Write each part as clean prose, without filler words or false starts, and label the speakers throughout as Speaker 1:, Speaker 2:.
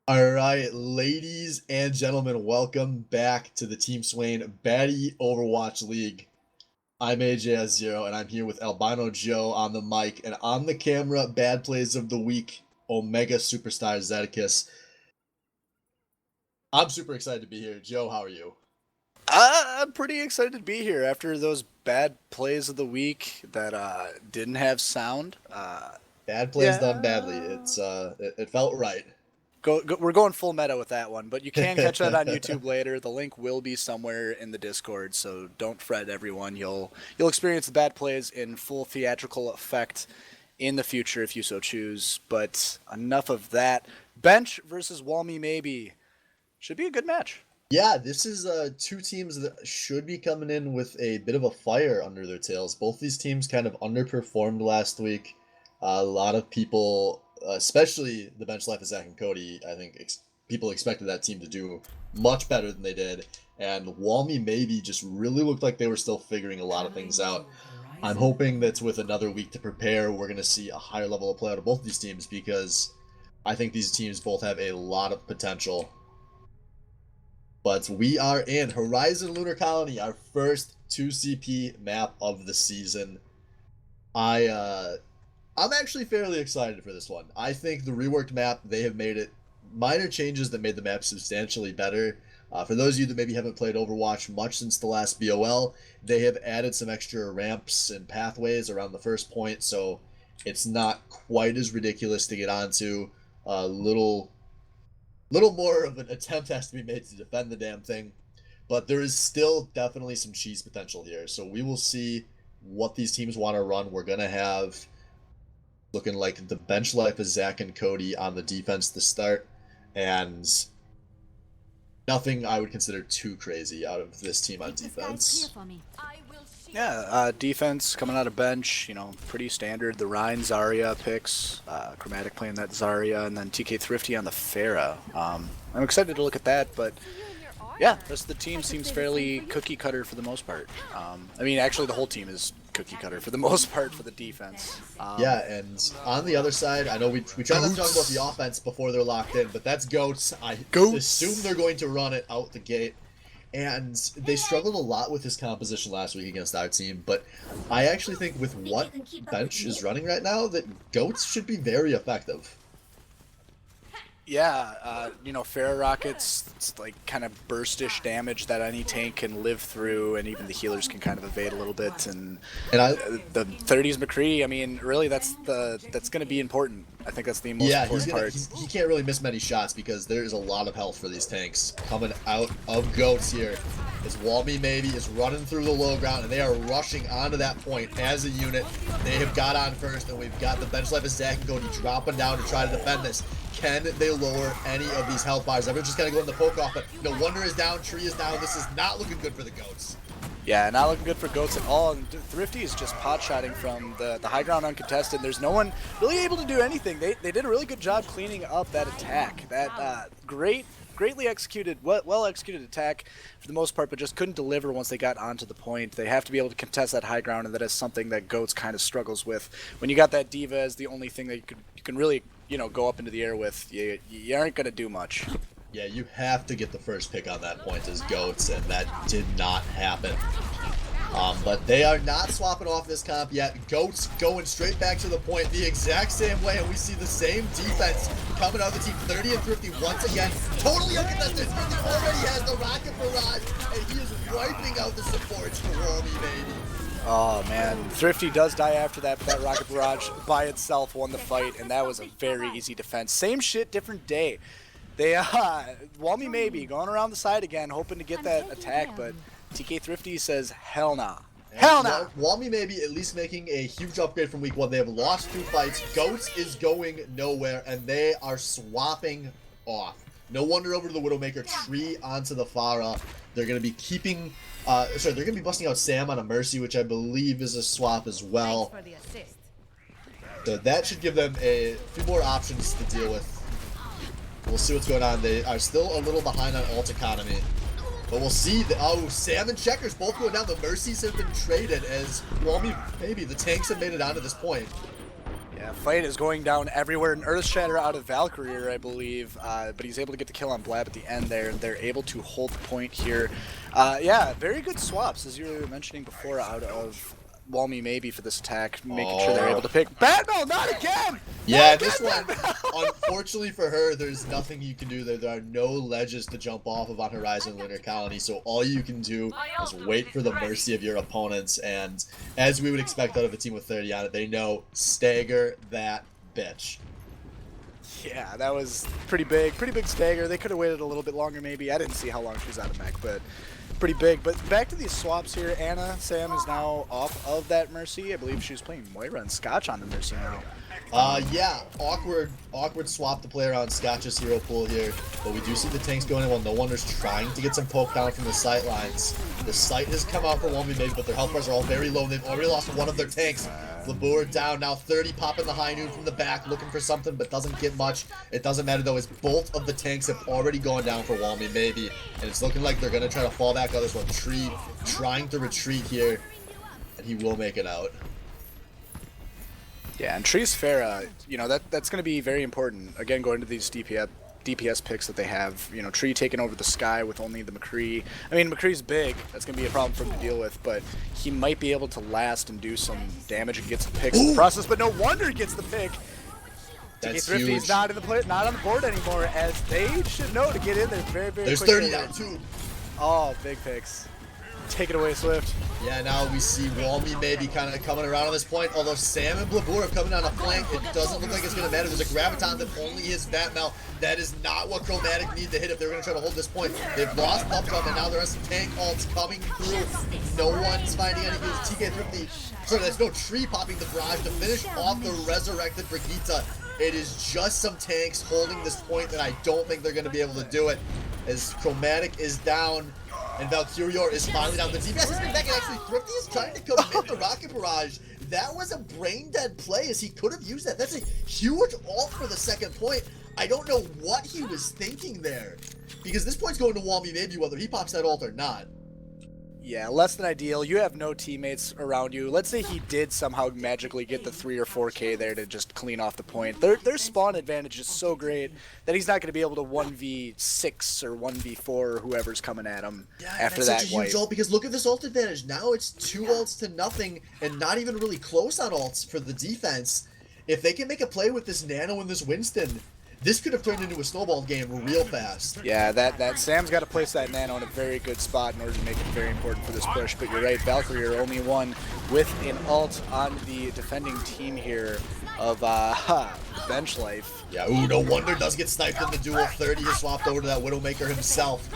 Speaker 1: All right, ladies and gentlemen, welcome back to the Team Swain Batty Overwatch League. I'm AJ0, and I'm here with Albino Joe on the mic, and on the camera, Bad Plays of the Week, Omega Superstar Zeticus. I'm super excited to be here. Joe, how are you?
Speaker 2: I'm pretty excited to be here after those bad plays of the week that didn't have sound.
Speaker 1: Bad plays done badly.
Speaker 2: Yeah,
Speaker 1: It felt right.
Speaker 2: we're going full meta with that one, but you can catch that on YouTube later. The link will be somewhere in the Discord, so don't fret, everyone. You'll experience the bad plays in full theatrical effect in the future if you so choose. But enough of that. Bench versus Walmy maybe should be a good match.
Speaker 1: Yeah, this is two teams that should be coming in with a bit of a fire under their tails. Both these teams kind of underperformed last week. A lot of people, especially the bench life of Zach and Cody, I think people expected that team to do much better than they did. And Walmy maybe just really looked like they were still figuring a lot of things out. I'm hoping that with another week to prepare, we're going to see a higher level of play out of both these teams because I think these teams both have a lot of potential. But we are in Horizon Lunar Colony, our first 2CP map of the season. I'm actually fairly excited for this one. I think the reworked map, they have made it minor changes that made the map substantially better. For those of you that maybe haven't played Overwatch much since the last BOL, they have added some extra ramps and pathways around the first point, so it's not quite as ridiculous to get onto. A little more of an attempt has to be made to defend the damn thing, but there is still definitely some cheese potential here. So we will see what these teams want to run. We're gonna have looking like the bench life of Zach and Cody on the defense to start, and nothing I would consider too crazy out of this team on defense.
Speaker 2: Yeah, defense coming out of bench, pretty standard. The Rhine Zarya picks, Chromatic playing that Zarya, and then TK Thrifty on the Pharah. I'm excited to look at that, but yeah, the rest of the team seems fairly cookie cutter for the most part. Actually, the whole team is cookie cutter for the most part for the defense.
Speaker 1: Yeah, and on the other side, I know we try not to talk about the offense before they're locked in, but that's Goats. I assume they're going to run it out the gate. And they struggled a lot with his composition last week against our team, but I actually think with what bench is running right now, that Goats should be very effective.
Speaker 2: Yeah, Pharah rockets, it's like kind of burstish damage that any tank can live through, and even the healers can kind of evade a little bit. And the 30s McCree, really that's going to be important. I think that's the most important part.
Speaker 1: He can't really miss many shots because there is a lot of health for these tanks coming out of Goats here. As Walmy maybe is running through the low ground, and they are rushing onto that point as a unit. They have got on first, and we've got the bench life of Zach and Cody dropping down to try to defend this. Can they lower any of these health bars? Everyone's just going to go in the poke off, but no Wonder is down, Tree is down. This is not looking good for the Goats.
Speaker 2: Yeah, not looking good for Goats at all. And Thrifty is just pot-shotting from the high ground uncontested. There's no one really able to do anything. They did a really good job cleaning up that attack. That greatly executed, well executed attack for the most part, but just couldn't deliver once they got onto the point. They have to be able to contest that high ground, and that is something that Goats kind of struggles with. When you got that D.Va as the only thing that you can really go up into the air with, you aren't going to do much.
Speaker 1: Yeah, you have to get the first pick on that point as Goats, and that did not happen. But they are not swapping off this comp yet. Goats going straight back to the point the exact same way, and we see the same defense coming out of the team. 30 and Thrifty once again, totally uncontested. Thrifty already has the rocket barrage, and he is wiping out the supports for Walmy, baby.
Speaker 2: Oh man, Thrifty does die after that, but that rocket barrage by itself won the fight, and that was a very easy defense. Same shit, different day. They, Walmy maybe going around the side again, hoping to get that attack, but TK Thrifty says, hell nah. Hell nah!
Speaker 1: Walmy maybe at least making a huge upgrade from week 1. They have lost 2 fights. Goats is going nowhere, and they are swapping off. No Wonder over to the Widowmaker, Tree onto the Pharah. They're going to be keeping, they're going to be busting out Sam on a Mercy, which I believe is a swap as well. So that should give them a few more options to deal with. We'll see what's going on. They are still a little behind on ult economy. But we'll see. Sam and Checkers both going down. The Mercies have been traded as Walmy, maybe the tanks have made it onto this point.
Speaker 2: Yeah, fight is going down everywhere. An Earth Shatter out of Valkyrie, I believe, but he's able to get the kill on Blab at the end there, and they're able to hold the point here. Yeah, very good swaps, as you were mentioning before, out of Walmy maybe for this attack, making sure they're able to pick. Badmel, not again!
Speaker 1: Yeah, this one, unfortunately for her, there's nothing you can do there. There are no ledges to jump off of on Horizon Lunar Colony, so all you can do is wait for the mercy of your opponents, and as we would expect out of a team with 30 on it, they know stagger that bitch.
Speaker 2: Yeah, that was pretty big stagger. They could have waited a little bit longer maybe. I didn't see how long she was out of mech, but pretty big. But back to these swaps here. Anna, Sam is now off of that Mercy. I believe she was playing Moira and Scotch on the Mercy now.
Speaker 1: Yeah, awkward swap to play around Scotch's hero pool here, but we do see the tanks going in while No Wonder's trying to get some poke down from the sight lines. The sight has come out for Walmy maybe, but their health bars are all very low. They've already lost one of their tanks. Labur down, now 30 popping the high noon from the back, looking for something, but doesn't get much. It doesn't matter though, as both of the tanks have already gone down for Walmy maybe, and it's looking like they're going to try to fall back on this one. Tree trying to retreat here, and he will make it out.
Speaker 2: Yeah, and Tree's Farah, you know, that's going to be very important. Again, going to these DPS picks that they have. You know, Tree taking over the sky with only the McCree. I mean, McCree's big. That's going to be a problem for him to deal with, but he might be able to last and do some damage and get some picks in the process, but No Wonder gets the pick.
Speaker 1: That's
Speaker 2: Thrifty's
Speaker 1: huge.
Speaker 2: not on the board anymore, as they should know to get in there very
Speaker 1: There's
Speaker 2: quickly.
Speaker 1: 30 down too.
Speaker 2: Oh, big picks. Take it away, Swift.
Speaker 1: Yeah, now we see Walmy maybe kind of coming around on this point, although Sam and Blabur are coming on a flank. It doesn't look like it's going to matter. There's a Graviton that only hits Batmel. That is not what Chromatic need to hit if they're going to try to hold this point. They've lost Pump Drum, and now the rest of tank ults coming through. No one's finding any heals. TK Thrifty. Sorry, there's no Tree popping the barrage to finish off the resurrected Brigitte. It is just some tanks holding this point, and I don't think they're going to be able to do it, as Chromatic is down. And Valkyrior is finally down. The DPS has been back, and actually Thrifty is trying to commit the Rocket Barrage. That was a brain-dead play, as he could have used that. That's a huge ult for the second point. I don't know what he was thinking there, because this point's going to Walmy maybe whether he pops that ult or not.
Speaker 2: Yeah, less than ideal. You have no teammates around you. Let's say he did somehow magically get the 3 or 4K there to just clean off the point. Their spawn advantage is so great that he's not going to be able to 1v6 or 1v4 or whoever's coming at him after that
Speaker 1: such a huge ult, because look at this ult advantage. Now it's 2 ults to nothing, and not even really close on ults for the defense. If they can make a play with this Nano and this Winston, this could have turned into a snowball game real fast.
Speaker 2: Yeah, that Sam's got to place that Nano in a very good spot in order to make it very important for this push. But you're right, Valkyrie are only one with an ult on the defending team here of bench life.
Speaker 1: Yeah, ooh, No Wonder does get sniped in the duel. 30 is swapped over to that Widowmaker himself.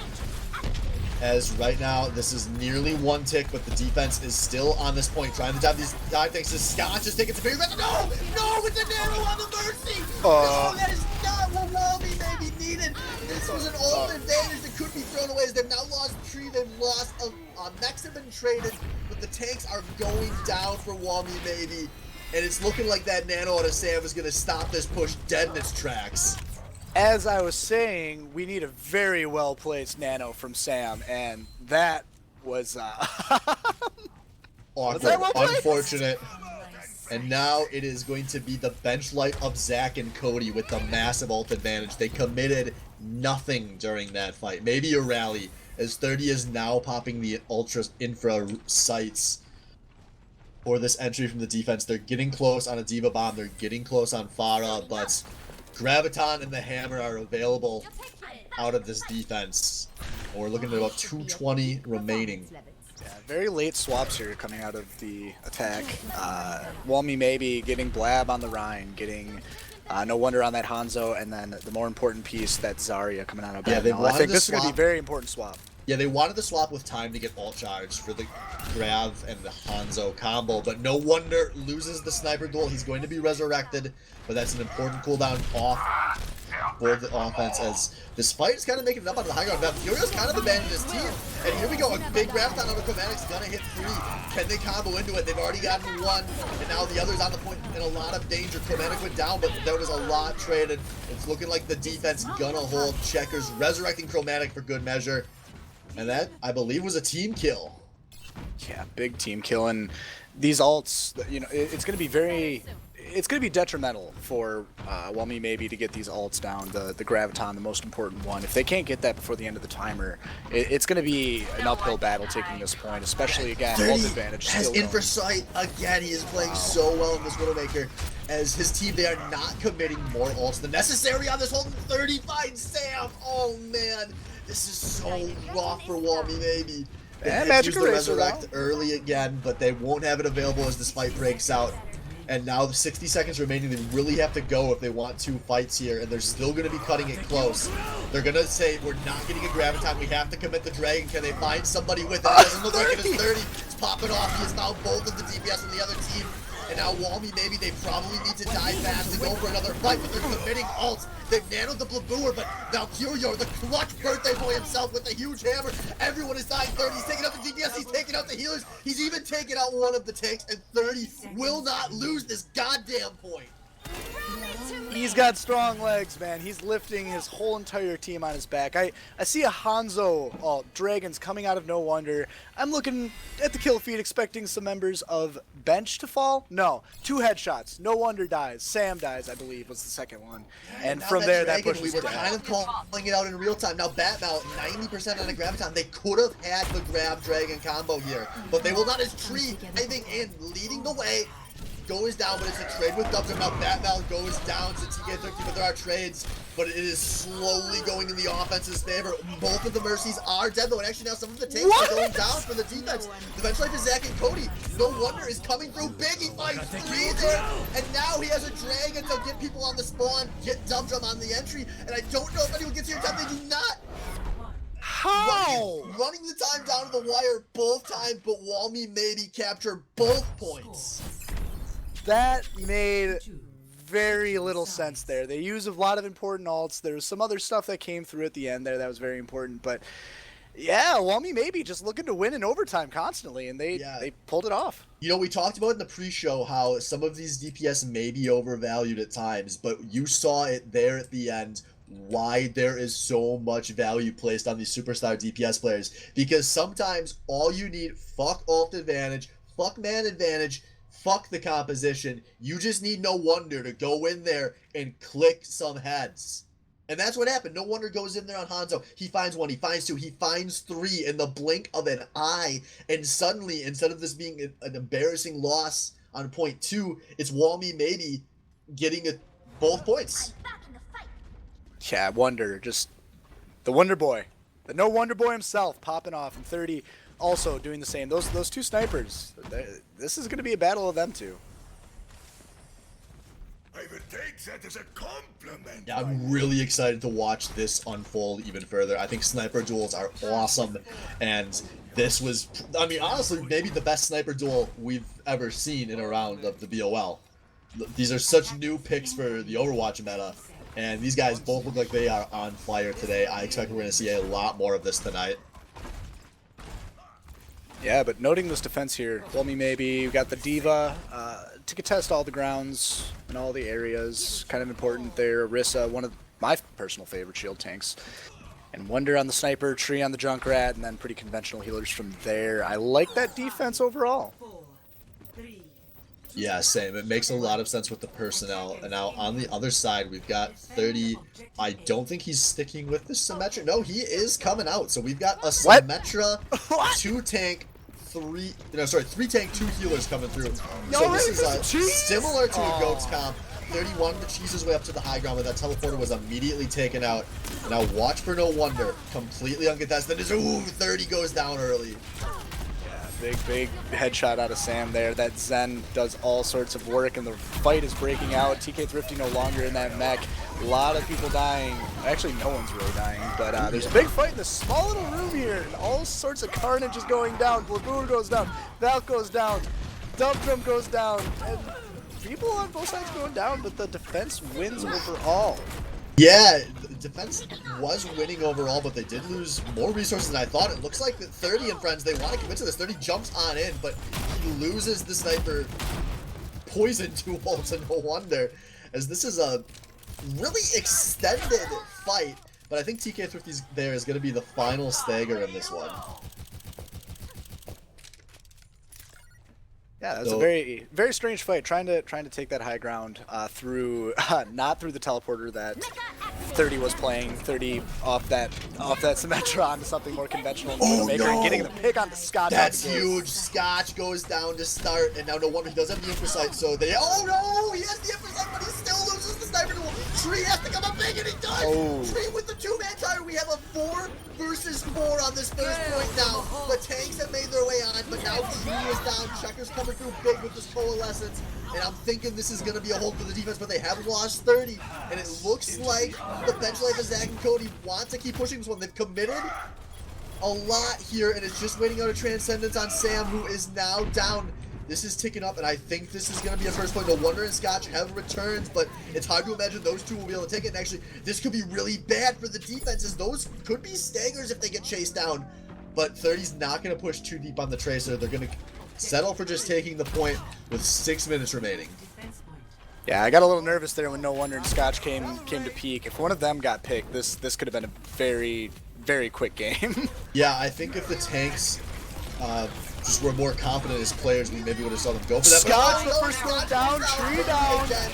Speaker 1: As right now, this is nearly 1 tick, but the defense is still on this point, trying to dive these dive tanks. Scotch is taking some big advantage. No! No, with the Nano on the Mercy! No, that is not what Walmy maybe needed. This was an ult advantage that could be thrown away, as they've now lost Tree, they've lost, mechs have been traded, but the tanks are going down for Walmy maybe, and it's looking like that Nano out of Sam is going to stop this push dead in its tracks.
Speaker 2: As I was saying, we need a very well-placed Nano from Sam, and that was
Speaker 1: awkward, unfortunate. And now it is going to be the bench light of Zach and Cody with the massive ult advantage. They committed nothing during that fight. Maybe a rally, as 30 is now popping the ultra infra sights for this entry from the defense. They're getting close on a Diva Bomb. They're getting close on Farah, but Graviton and the Hammer are available out of this defense. We're looking at about 220 remaining.
Speaker 2: Yeah, very late swaps here coming out of the attack. Walmy maybe getting Blab on the Rhine, getting No Wonder on that Hanzo, and then the more important piece, that Zarya coming out of Battle. I think this is going to be a very important swap.
Speaker 1: Yeah, they wanted to swap with time to get ult charge for the Grav and the Hanzo combo, but No Wonder loses the sniper duel. He's going to be resurrected, but that's an important cooldown off for the offense, as this fight is kind of making it up on the high ground. Valkyrio's kind of abandoned his team, and here we go, a big Graviton out of Chromatic's gonna hit 3. Can they combo into it? They've already gotten 1, and now the other's on the point in a lot of danger. Chromatic went down, but there was a lot traded. It's looking like the defense gonna hold. Checkers resurrecting Chromatic for good measure. And that, I believe, was a team kill.
Speaker 2: Yeah, big team kill. And these ults, you know, it's going to be very it's going to be detrimental for Whelmy maybe to get these ults down, the Graviton, the most important one. If they can't get that before the end of the timer, it's going to be an uphill battle taking this point, especially, again, ult advantage
Speaker 1: has
Speaker 2: still going.
Speaker 1: Sight. Again, he is playing so well in this Widowmaker. As his team, they are not committing more ults than necessary on this whole 30 finds Sam. Oh, man. This is so rough for Whelmy maybe. They had to use the Resurrect early again, but they won't have it available as this fight breaks out. And now the 60 seconds remaining, they really have to go if they want 2 fights here, and they're still going to be cutting it close. They're going to say, we're not getting a Graviton, we have to commit the Dragon. Can they find somebody with it? It doesn't look like it is 30. It's popping off. He has found both of the DPS on the other team. And now Whelmy, maybe they probably need to die fast and go for another fight, but they're committing ults. They've nanoed the Blaboor, but Valkyrio, the clutch birthday boy himself with the huge hammer. Everyone is dying 30. He's taking out the DPS, he's taking out the healers. He's even taking out one of the tanks, and 30 will not lose this goddamn point.
Speaker 2: He's got strong legs, man. He's lifting his whole entire team on his back. I see a Hanzo Dragons coming out of No Wonder. I'm looking at the kill feed expecting some members of Bench to fall. No, 2 headshots. No Wonder dies. Sam dies, I believe, was the second one. And from there, that pushes
Speaker 1: we were kind of calling it out in real time. Now, Batmount, 90% on a Graviton. They could have had the Grab Dragon combo here, but they will not. As Tree, I think, in leading the way. Goes down, but it's a trade with Dubs. Now Batmal goes down to TK13, but there are trades. But it is slowly going in the offense's favor. Both of the Mercies are dead, though, and actually now some of the tanks are going down for the defense. Defense life is Zach and Cody. No Wonder is coming through big. He finds 3 there, and now he has a Dragon to get people on the spawn, get Dub on the entry, and I don't know if anyone gets here in time. They do not.
Speaker 2: How?
Speaker 1: Running the time down to the wire both times, but Whelmy maybe capture both points.
Speaker 2: That made very little sense there. They used a lot of important ults. There was some other stuff that came through at the end there that was very important. But yeah, Whelmy maybe just looking to win in overtime constantly, and they pulled it off.
Speaker 1: You know, we talked about in the pre-show how some of these DPS may be overvalued at times, but you saw it there at the end. Why there is so much value placed on these superstar DPS players. Because sometimes all you need, fuck ult advantage, fuck man advantage, fuck the composition. You just need No Wonder to go in there and click some heads. And that's what happened. No Wonder goes in there on Hanzo. He finds 1, he finds 2, he finds 3 in the blink of an eye. And suddenly, instead of this being an embarrassing loss on point 2, it's Whelmy maybe getting both points.
Speaker 2: Yeah, Wonder, just the Wonder Boy. The No Wonder Boy himself popping off, and 30 also doing the same. Those 2 snipers, this is going to be a battle of them 2.
Speaker 3: I will take that as a compliment.
Speaker 1: Yeah, I'm really excited to watch this unfold even further. I think sniper duels are awesome, and this was, I mean, honestly, maybe the best sniper duel we've ever seen in a round of the BOL. These are such new picks for the Overwatch meta, and these guys both look like they are on fire today. I expect we're going to see a lot more of this tonight.
Speaker 2: Yeah, but noting this defense here, Whelmy maybe, we've got the Diva to contest all the grounds and all the areas. Kind of important there. Orisa, one of my personal favorite shield tanks. And Wonder on the Sniper, Tree on the Junkrat, and then pretty conventional healers from there. I like that defense overall.
Speaker 1: Yeah, same. It makes a lot of sense with the personnel. And now on the other side, we've got 30. I don't think he's sticking with the Symmetra. No, he is coming out. So we've got a Symmetra, 2 tank, 3 tank, 2 healers coming through. So this is similar to a Goats comp. 31 to cheese his way up to the high ground, but that teleporter was immediately taken out. Now watch for No Wonder. Completely uncontested. Ooh, 30 goes down early.
Speaker 2: Big headshot out of Sam there. That Zen does all sorts of work, and the fight is breaking out. TK Thrifty no longer in that mech. A lot of people dying. Actually, no one's really dying, but there's a big fight in this small little room here, and all sorts of carnage is going down. Blaboor goes down, Valk goes down, Dum goes down, and people on both sides going down, but the defense wins overall.
Speaker 1: Yeah, the defense was winning overall, but they did lose more resources than I thought. It looks like that 30 and friends, they want to commit to this. 30 jumps on in, but he loses the sniper poison 2 ults, and No Wonder, as this is a really extended fight. But I think TK Thrifty's there is going to be the final stagger in this one.
Speaker 2: Yeah, that's
Speaker 1: So-
Speaker 2: a very, very strange fight. Trying to take that high ground through not through the teleporter that 30 was playing. 30 off that Symmetra onto something more conventional in the
Speaker 1: Oh,
Speaker 2: Widowmaker, and
Speaker 1: no!
Speaker 2: getting the pick on the Scotch.
Speaker 1: That's
Speaker 2: out the gate.
Speaker 1: huge. Scotch goes down to start, and now no wonder he does have the Infrasight, so they... Oh no! He has the Infrasight, but he still loses the Sniper duel. Tree has to come up big, and he does!
Speaker 2: Oh.
Speaker 1: Tree with the 2-man tire. We have a 4 versus 4 on this first point now. The tanks have made their way on, but now Tree is down. Checkers coming through big with this Coalescence, and I'm thinking this is going to be a hold for the defense, but they have lost 30, and it looks like the bench life of Zach and Cody want to keep pushing this one. They've committed a lot here, and it's just waiting out a Transcendence on Sam, who is now down. This is ticking up, and I think this is going to be a first point. No wonder and Scotch have returns, but it's hard to imagine those two will be able to take it. And actually, this could be really bad for the defenses. Those could be staggers if they get chased down, but 30's not going to push too deep on the Tracer. They're going to settle for just taking the point with 6 minutes remaining.
Speaker 2: Yeah, I got a little nervous there when No Wonder and Scotch came to peak. If one of them got picked, this could have been a very, very quick game.
Speaker 1: Yeah, I think if the tanks just were more confident as players, we maybe would have saw them go for that.
Speaker 2: Scotch,
Speaker 1: But
Speaker 2: the first one down, Tree down.
Speaker 1: Again.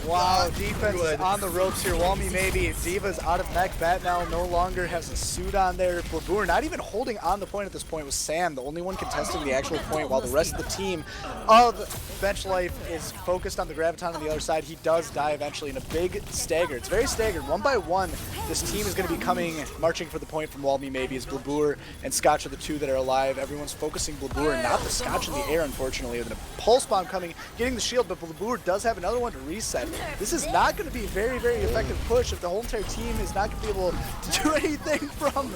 Speaker 2: Wow, defense
Speaker 1: good.
Speaker 2: is on the ropes here. Walmy maybe. Diva's out of mech. Batnell no longer has a suit on there. Blabour not even holding on the point at this point was Sam, the only one contesting the actual point, while the rest of the team of Bench Life is focused on the Graviton on the other side. He does die eventually in a big stagger. It's very staggered. One by one, this team is going to be marching for the point from Walmy maybe, as Blabour and Scotch are the two that are alive. Everyone's focusing Blabour and not the Scotch in the air, unfortunately. With a pulse bomb coming, getting the shield, but Blabour does have another one to reset. This is not going to be a very, very effective push if the whole entire team is not going to be able to do anything from...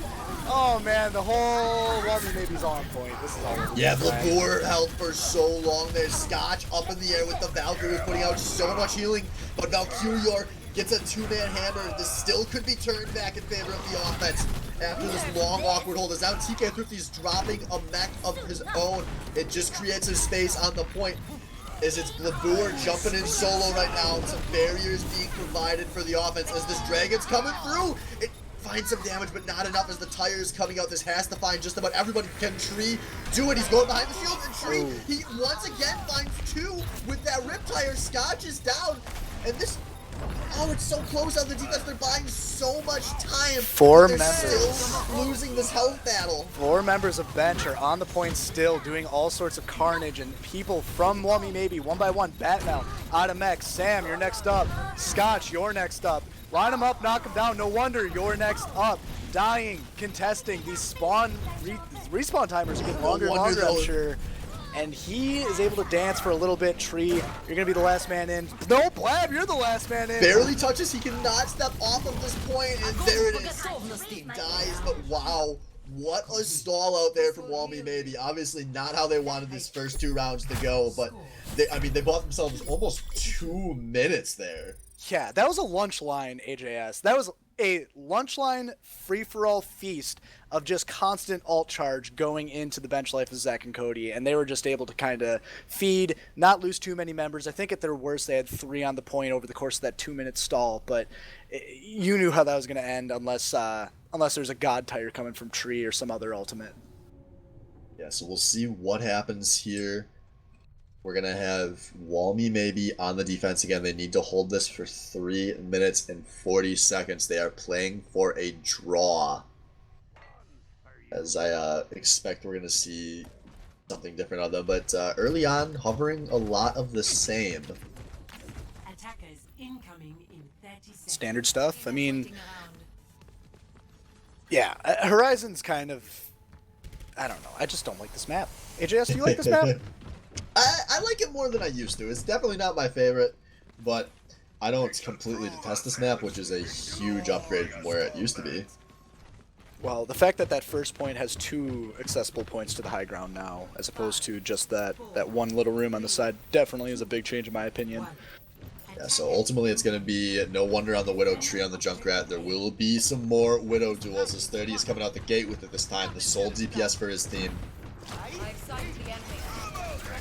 Speaker 2: Oh man, the whole Walmy maybe's on point. This is all.
Speaker 1: Yeah, Blabour held for so long there. Scotch up in the air with the Valkyrie, putting out so much healing, but Valkyrior gets a 2-man hammer. This still could be turned back in favor of the offense after this long, awkward hold. As now TK Thrifty's dropping a mech of his own. It just creates a space on the point. As it's Blabour jumping in solo right now. Some barriers being provided for the offense as this Dragon's coming through. It finds some damage, but not enough as the tires coming out. This has to find just about everybody. Can Tree do it? He's going behind the shield, and Tree, he once again finds 2 with that rip tire. Scotch is down, and this... Oh, it's so close on the defense. They're buying so much time.
Speaker 2: Four
Speaker 1: They're
Speaker 2: members.
Speaker 1: still losing this health battle.
Speaker 2: 4 members of Bench are on the point still, doing all sorts of carnage, and people from Walmy maybe, one by one. Batnell, out of mech. Sam, you're next up. Scotch, you're next up. Line them up, knock them down. No wonder you're next up. Dying, contesting. These respawn timers are getting longer and longer, I'm sure. And he is able to dance for a little bit. Tree, you're going to be the last man in. No, Blab, you're the last man in.
Speaker 1: Barely touches. He cannot step off of this point, and there it is. He dies, but wow. What a stall out there from Walmy maybe. Obviously not how they wanted these first 2 rounds to go, but they bought themselves almost 2 minutes there.
Speaker 2: Yeah, that was a lunch line, AJS. That was a lunch line free-for-all feast of just constant alt charge going into the bench life of Zach and Cody, and they were just able to kind of feed, not lose too many members. I think at their worst they had 3 on the point over the course of that 2-minute stall, but you knew how that was going to end unless there's a god tire coming from Tree or some other ultimate.
Speaker 1: Yeah, so we'll see what happens here. We're going to have Walmy maybe on the defense again. They need to hold this for 3 minutes and 40 seconds. They are playing for a draw. As I expect we're going to see something different on them. But early on, hovering a lot of the same.
Speaker 4: Attackers incoming in 30 seconds.
Speaker 2: Standard stuff. I mean, yeah, Horizon's kind of... I don't know. I just don't like this map. AJS, do you like this map?
Speaker 1: I like it more than I used to. It's definitely not my favorite, but I don't completely detest this map, which is a huge upgrade from where it used to be.
Speaker 2: Well, the fact that that first point has 2 accessible points to the high ground now, as opposed to just that one little room on the side, definitely is a big change in my opinion.
Speaker 1: Yeah, so ultimately it's going to be no wonder on the Widow tree on the Junkrat. There will be some more Widow duels as 30 is coming out the gate with it this time. The sole DPS for his team.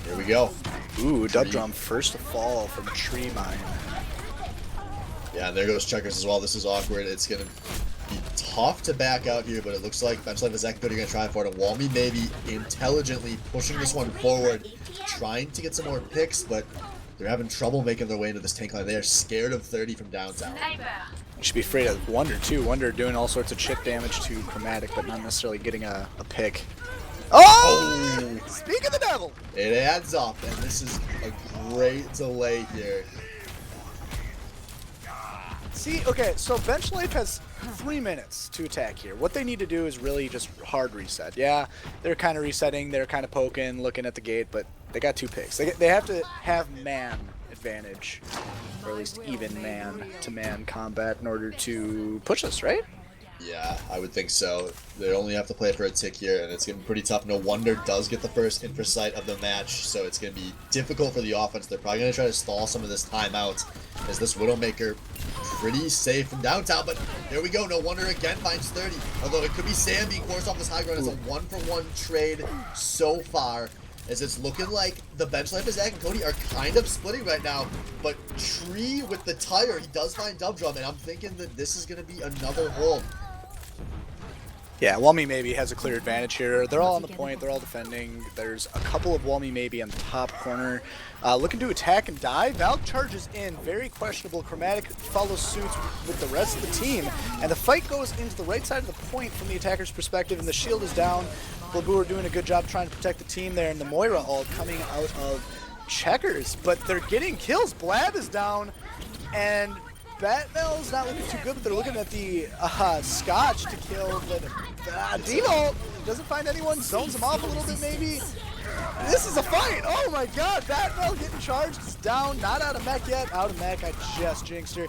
Speaker 1: Here we go.
Speaker 2: Ooh, Dub Drum first to fall from a tree mine.
Speaker 1: Yeah, and there goes Checkers as well. This is awkward. It's going to be tough to back out here, but it looks like Bench Life and Zach Cody are going to try for it. And Walmy maybe intelligently pushing this one forward, trying to get some more picks, but they're having trouble making their way into this tank line. They are scared of 30 from downtown.
Speaker 2: You should be afraid of Wonder too. Wonder doing all sorts of chip damage to Chromatic, but not necessarily getting a pick. Oh! Speak of the devil!
Speaker 1: It adds up, and this is a great delay here.
Speaker 2: See, okay, so Bench Life has 3 minutes to attack here. What they need to do is really just hard reset. Yeah, they're kind of resetting, they're kind of poking, looking at the gate, but they got 2 picks. They have to have man advantage, or at least even man-to-man combat in order to push this, right?
Speaker 1: Yeah, I would think so. They only have to play for a tick here, and it's going to be pretty tough. No Wonder does get the first infra sight of the match, so it's going to be difficult for the offense. They're probably going to try to stall some of this time out, as this Widowmaker pretty safe from downtown, but there we go. No Wonder again finds 30, although it could be Sam being forced off this high ground. It's a 1-for-1 trade so far, as it's looking like the Bench Life of Zach and Cody are kind of splitting right now, but Tree with the tire, he does find Dub Drum, and I'm thinking that this is going to be another hold.
Speaker 2: Yeah, Walmy maybe has a clear advantage here. They're all on the point, they're all defending. There's a couple of Walmy maybe on the top corner. Looking to attack and die. Valk charges in, very questionable. Chromatic follows suit with the rest of the team. And the fight goes into the right side of the point from the attacker's perspective, and the shield is down. Blabu are doing a good job trying to protect the team there, and the Moira ult coming out of Checkers. But they're getting kills. Blab is down, and Batmel's not looking too good, but they're looking at the Scotch to kill, but Devo doesn't find anyone, zones him off a little bit maybe. This is a fight! Oh my god, Batmel getting charged, is down, not out of mech yet, out of mech, I just jinxed her.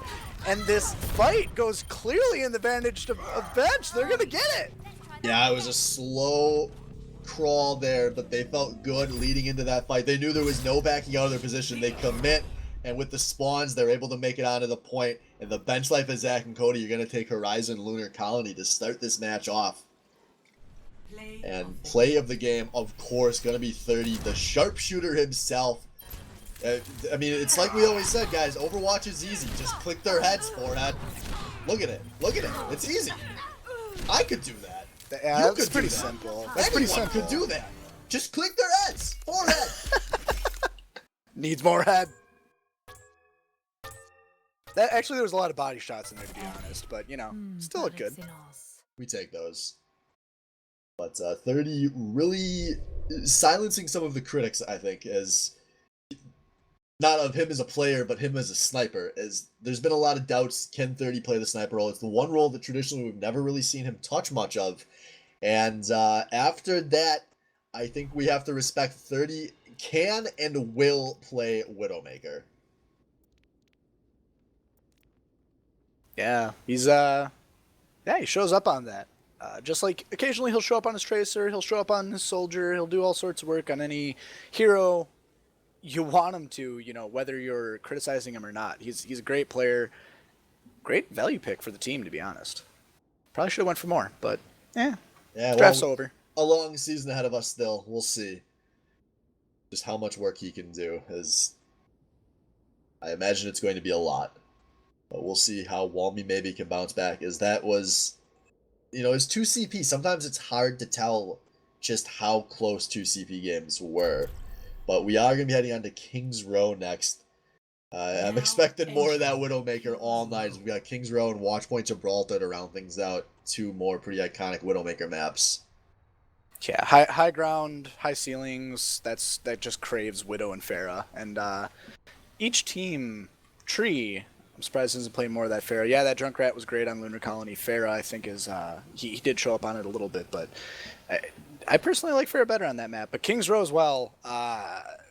Speaker 2: And this fight goes clearly in the advantage of Bench, they're gonna get it!
Speaker 1: Yeah, it was a slow crawl there, but they felt good leading into that fight. They knew there was no backing out of their position, they commit. And with the spawns, they're able to make it onto the point. And the Bench Life of Zach and Cody are going to take Horizon Lunar Colony to start this match off. And play of the game, of course, going to be 30. The sharpshooter himself. I mean, it's like we always said, guys. Overwatch is easy. Just click their heads, forehead. Look at it. Look at it. It's easy. I could do that.
Speaker 2: Yeah,
Speaker 1: you
Speaker 2: that's
Speaker 1: could
Speaker 2: pretty
Speaker 1: do that.
Speaker 2: simple. That's pretty
Speaker 1: Anyone
Speaker 2: simple.
Speaker 1: could do that. Just click their heads. Forehead.
Speaker 2: Needs more head. That actually, there was a lot of body shots in there, to be honest, but you know, still look good.
Speaker 1: We take those. But 30 really silencing some of the critics, I think, as not of him as a player, but him as a sniper. As there's been a lot of doubts, can 30 play the sniper role? It's the one role that traditionally we've never really seen him touch much of. And after that, I think we have to respect 30 can and will play Widowmaker.
Speaker 2: Yeah, he's he shows up on that. Just like occasionally he'll show up on his Tracer, he'll show up on his Soldier, he'll do all sorts of work on any hero you want him to, you know, whether you're criticizing him or not. He's a great player, great value pick for the team, to be honest. Probably should have went for more, but draft's over.
Speaker 1: A long season ahead of us still. We'll see just how much work he can do, as I imagine it's going to be a lot. But we'll see how Walmy maybe can bounce back, as that was, you know, it's 2 CP. Sometimes it's hard to tell just how close 2 CP games were. But we are going to be heading on to King's Row next. I'm expecting more of that Widowmaker all night. We've got King's Row and Watchpoint Gibraltar to round things out. 2 more pretty iconic Widowmaker maps.
Speaker 2: Yeah, high ground, high ceilings. That just craves Widow and Pharah. And each team, Tree, I'm surprised he doesn't play more of that Pharah. Yeah, that Junkrat was great on Lunar Colony. Pharah, I think, is he did show up on it a little bit, but I personally like Pharah better on that map. But King's Row as well,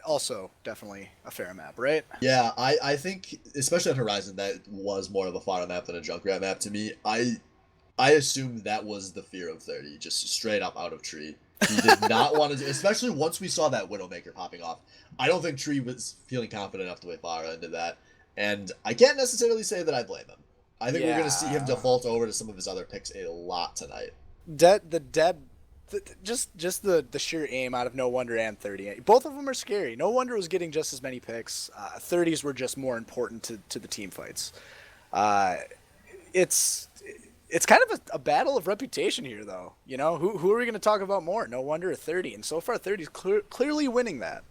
Speaker 2: also definitely a Pharah map, right?
Speaker 1: Yeah, I think, especially on Horizon, that was more of a Pharah map than a Junkrat map to me. I assumed that was the fear of 30, just straight up out of Tree. He did not want to, especially once we saw that Widowmaker popping off. I don't think Tree was feeling confident enough to play Pharah into that. And I can't necessarily say that I blame him. I think we're going to see him default over to some of his other picks a lot tonight.
Speaker 2: Just the sheer aim out of No Wonder and 30. Both of them are scary. No Wonder was getting just as many picks. 30s were just more important to the team fights. It's kind of a battle of reputation here, though. You know, who are we going to talk about more? No wonder 30, and so far 30 is clearly winning that.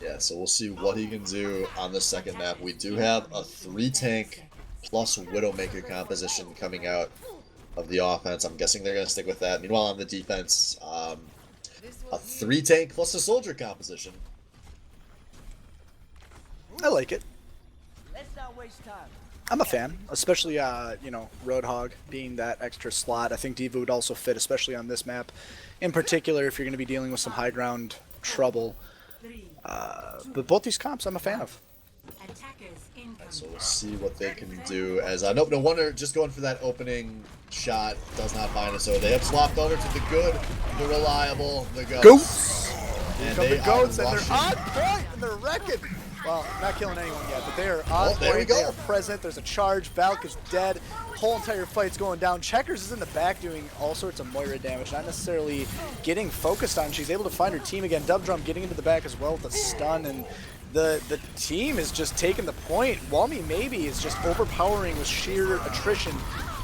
Speaker 1: Yeah, so we'll see what he can do on the second map. We do have a 3-tank plus Widowmaker composition coming out of the offense. I'm guessing they're going to stick with that. Meanwhile, on the defense, a 3-tank plus a soldier composition.
Speaker 2: I like it.
Speaker 5: Let's not waste time.
Speaker 2: I'm a fan, especially, you know, Roadhog being that extra slot. I think Diva would also fit, especially on this map. In particular, if you're going to be dealing with some high ground trouble. But both these comps I'm a fan of.
Speaker 1: So we'll see what they can do. As nope, no wonder just going for that opening shot does not find it. So they have swapped over to the good, the reliable, the Goats. And
Speaker 2: Here
Speaker 1: they
Speaker 2: come the Goats, and
Speaker 1: rushing.
Speaker 2: they're on point, and they're wrecking. Well, not killing anyone yet, but they are on point.
Speaker 1: There we go.
Speaker 2: They are present. There's a charge. Valk is dead. Whole entire fight's going down. Checkers is in the back doing all sorts of Moira damage, not necessarily getting focused on. She's able to find her team again. Dubdrum getting into the back as well with a stun, and the team is just taking the point. Walmy maybe is just overpowering with sheer attrition.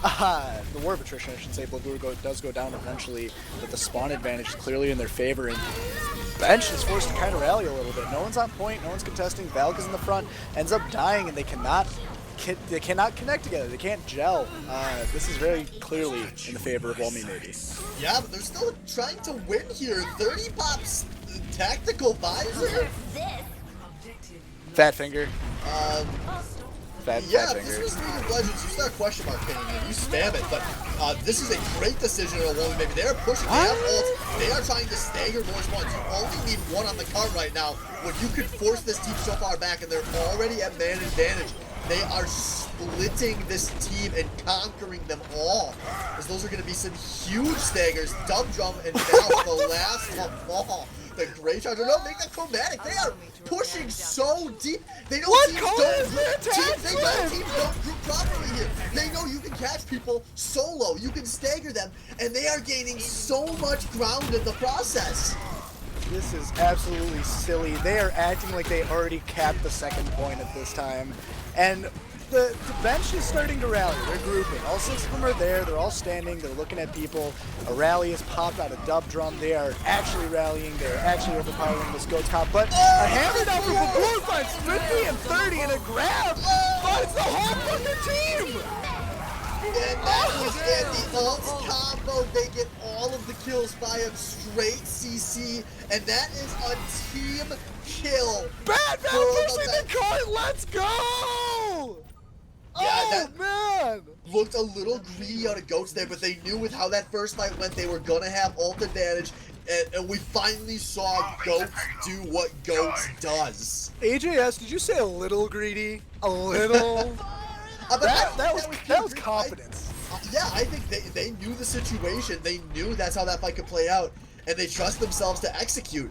Speaker 2: The war of attrition, I should say. Blue does go down eventually, but the spawn advantage is clearly in their favor, and Bench is forced to kind of rally a little bit. No one's on point, no one's contesting. Valk is in the front, ends up dying, and they cannot connect together. They can't gel. This is very clearly in the favor of Walmy maybe.
Speaker 1: Yeah, but they're still trying to win here. 30 pops tactical visor.
Speaker 2: Fat finger. Fat
Speaker 1: Yeah,
Speaker 2: finger.
Speaker 1: this was League of Legends. You start question mark pinging and you spam it, but this is a great decision on Walmy maybe. They are pushing, they have ults, they are trying to stagger more spawns. You only need one on the card right now when you can force this team so far back and they're already at man advantage. They are splitting this team and conquering them all. Because those are going to be some huge staggers. Dubdrum and now the last of all. The Great Charger. No, make that chromatic. They are pushing so deep. They know teams don't group properly here. They know you can catch people solo. You can stagger them. And they are gaining so much ground in the process.
Speaker 2: This is absolutely silly. They are acting like they already capped the second point at this time. And the bench is starting to rally. They're grouping. All 6 of them are there. They're all standing. They're looking at people. A rally is popped out of Dubdrum. They are actually rallying. They're actually overpowering this Goats comp. But a hammer down from the blue finds 50 and 30 and a grab finds the whole fucking team.
Speaker 1: And that was in the ult combo. They get all of the kills by a straight CC. And that is a team kill.
Speaker 2: Bad pushing the coin. Let's go.
Speaker 1: Yeah,
Speaker 2: man!
Speaker 1: Looked a little greedy out of Goats there, but they knew with how that first fight went, they were gonna have ult advantage, and we finally saw Goats do what Goats does.
Speaker 2: AJS, did you say a little greedy? A little? that was confidence.
Speaker 1: Yeah, I think they knew the situation. They knew that's how that fight could play out, and they trust themselves to execute.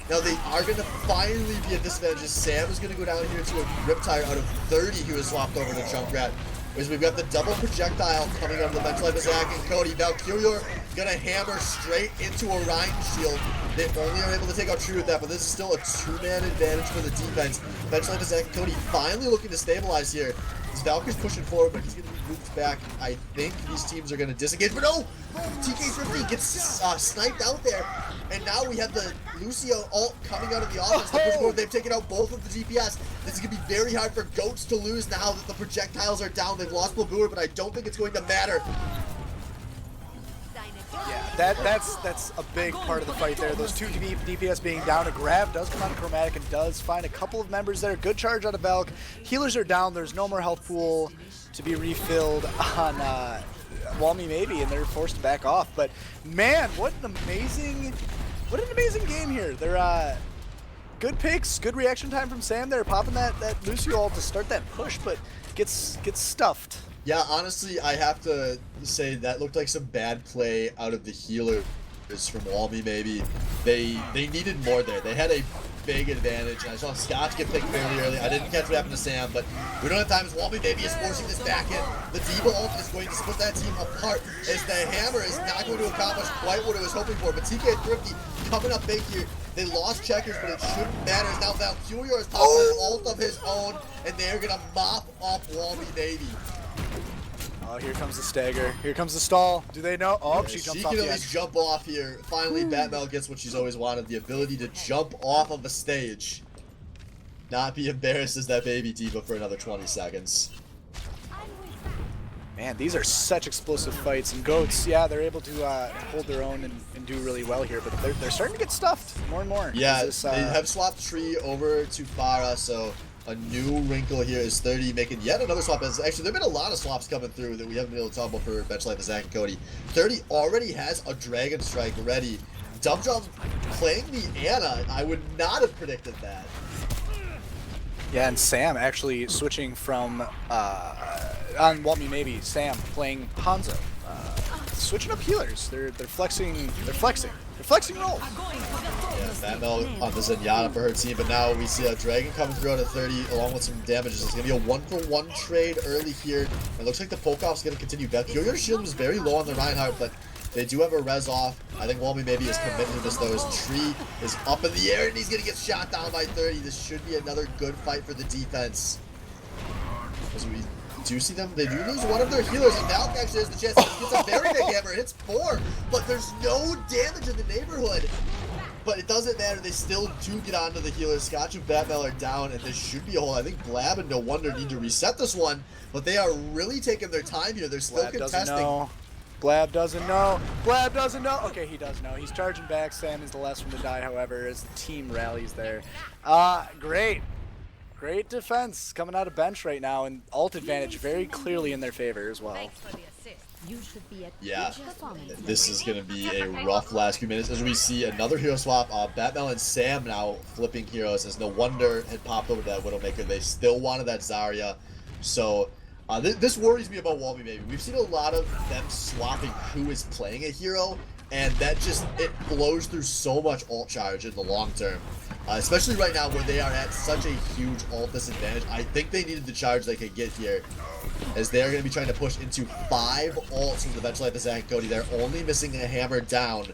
Speaker 1: Now they are going to finally be at disadvantage. Sam is going to go down here to a Riptire out of 30 who was swapped over to Junkrat. As we've got the double projectile coming out of the bench like Zach and Cody. Valkyrior going to hammer straight into Orion Shield. They only are able to take out True with that, but this is still a 2-man advantage for the defense. Bench like Zach and Cody finally looking to stabilize here. This Valkyrie's pushing forward, but he's going to be moved back. I think these teams are going to disengage, but no! TK3 gets sniped out there, and now we have the Lucio ult coming out of the offense. They've taken out both of the DPS. This is going to be very hard for Goats to lose now that the projectiles are down. They've lost Blaboor, but I don't think it's going to matter.
Speaker 2: Yeah, that's a big part of the fight there. Those 2 DPS being down. A grab does come out of Chromatic and does find a couple of members there. Good charge out of Valk. Healers are down. There's no more health pool to be refilled on Walmy maybe, and they're forced to back off. But man, what an amazing game here. They're good picks, good reaction time from Sam there, popping that Lucio ult to start that push, but gets stuffed.
Speaker 1: Yeah, honestly, I have to say that looked like some bad play out of the healers from Walmy maybe. They needed more there. They had a big advantage, and I saw Scotch get picked fairly early. I didn't catch what happened to Sam, but we don't have time as Walmy maybe is forcing this back in. The D.Va ult is going to split that team apart as the hammer is not going to accomplish quite what it was hoping for, but TK and Thrifty coming up big here. They lost Checkers, but it shouldn't matter. Now Valkyrior is popping an ult of his own, and they're going to mop up Walmy maybe.
Speaker 2: Oh, here comes the stagger. Here comes the stall. Do they know? Oh, she
Speaker 1: She
Speaker 2: jumps
Speaker 1: can
Speaker 2: off
Speaker 1: at
Speaker 2: the
Speaker 1: least
Speaker 2: edge.
Speaker 1: jump off here. Finally, Batmel gets what she's always wanted, the ability to jump off of a stage. Not be embarrassed as that baby diva for another 20 seconds.
Speaker 2: Man, these are such explosive fights. And Goats, yeah, they're able to hold their own and do really well here, but they're starting to get stuffed more and more.
Speaker 1: Yeah,
Speaker 2: This,
Speaker 1: they have swapped Tree over to Farah, so a new wrinkle here is 30 making yet another swap. Actually, there have been a lot of swaps coming through that we haven't been able to talk about for Bench Life and Zach and Cody. 30 already has a Dragon Strike ready. Dumb Job playing the Ana. I would not have predicted that.
Speaker 2: Yeah, and Sam actually switching from on Walmy maybe Sam playing Hanzo, switching up healers. They're flexing roles.
Speaker 1: Yeah, Batmel on the Zenyatta for her team, but now we see a Dragon coming through out of 30 along with some damages. It's going to be a 1-for-1 trade early here. It looks like the poke-off's going to continue. Yoyo's shield was very low on the Reinhardt, but they do have a res off. I think Walmy maybe is committed to this though. His Tree is up in the air and he's going to get shot down by 30. This should be another good fight for the defense. As we do see them, they do lose one of their healers, and Valk actually has the chance. He gets a very big hammer, hits 4, but there's no damage in the neighborhood. But it doesn't matter, they still do get onto the healers. Scotch and Batmel are down, and this should be a hole. I think Blab and No Wonder need to reset this one, but they are really taking their time here. They're still contesting.
Speaker 2: Blab doesn't know. Blab doesn't know. Okay, he does know. He's charging back. Sam is the last one to die, however, as the team rallies there. Great. Great defense coming out of bench right now, and ult advantage very clearly in their favor as well.
Speaker 1: Yeah, this is going to be a rough last few minutes as we see another hero swap. Batmel and Sam now flipping heroes as No Wonder had popped over to that Widowmaker. They still wanted that Zarya. So this worries me about Walmy maybe. We've seen a lot of them swapping who is playing a hero, and that just, it blows through so much ult charge in the long term. Especially right now where they are at such a huge ult disadvantage. I think they needed the charge they could get here, as they are going to be trying to push into 5 ults from the Bench Life of Zach and Cody. They're only missing a hammer down,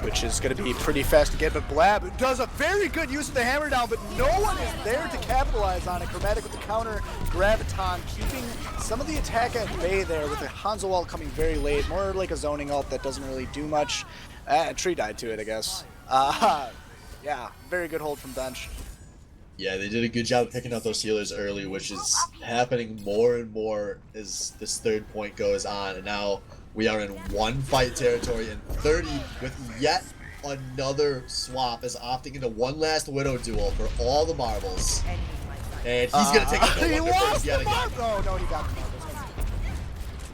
Speaker 2: which is going to be pretty fast to get, but Blab does a very good use of the hammer down, but no one is there to capitalize on it. Chromatic with the counter, Graviton keeping some of the attack at bay there with the Hanzo ult coming very late, more like a zoning ult that doesn't really do much. Tree died to it, I guess. Yeah, very good hold from bench.
Speaker 1: Yeah, they did a good job of picking out those healers early, which is happening more and more as this third point goes on. And now we are in one fight territory, and 30 with yet another swap is opting into one last Widow duel for all the marbles. And he's going to take a
Speaker 2: he
Speaker 1: No Wonder
Speaker 2: lost
Speaker 1: first
Speaker 2: the
Speaker 1: yet again.
Speaker 2: marbles. Oh, no, he got the marbles.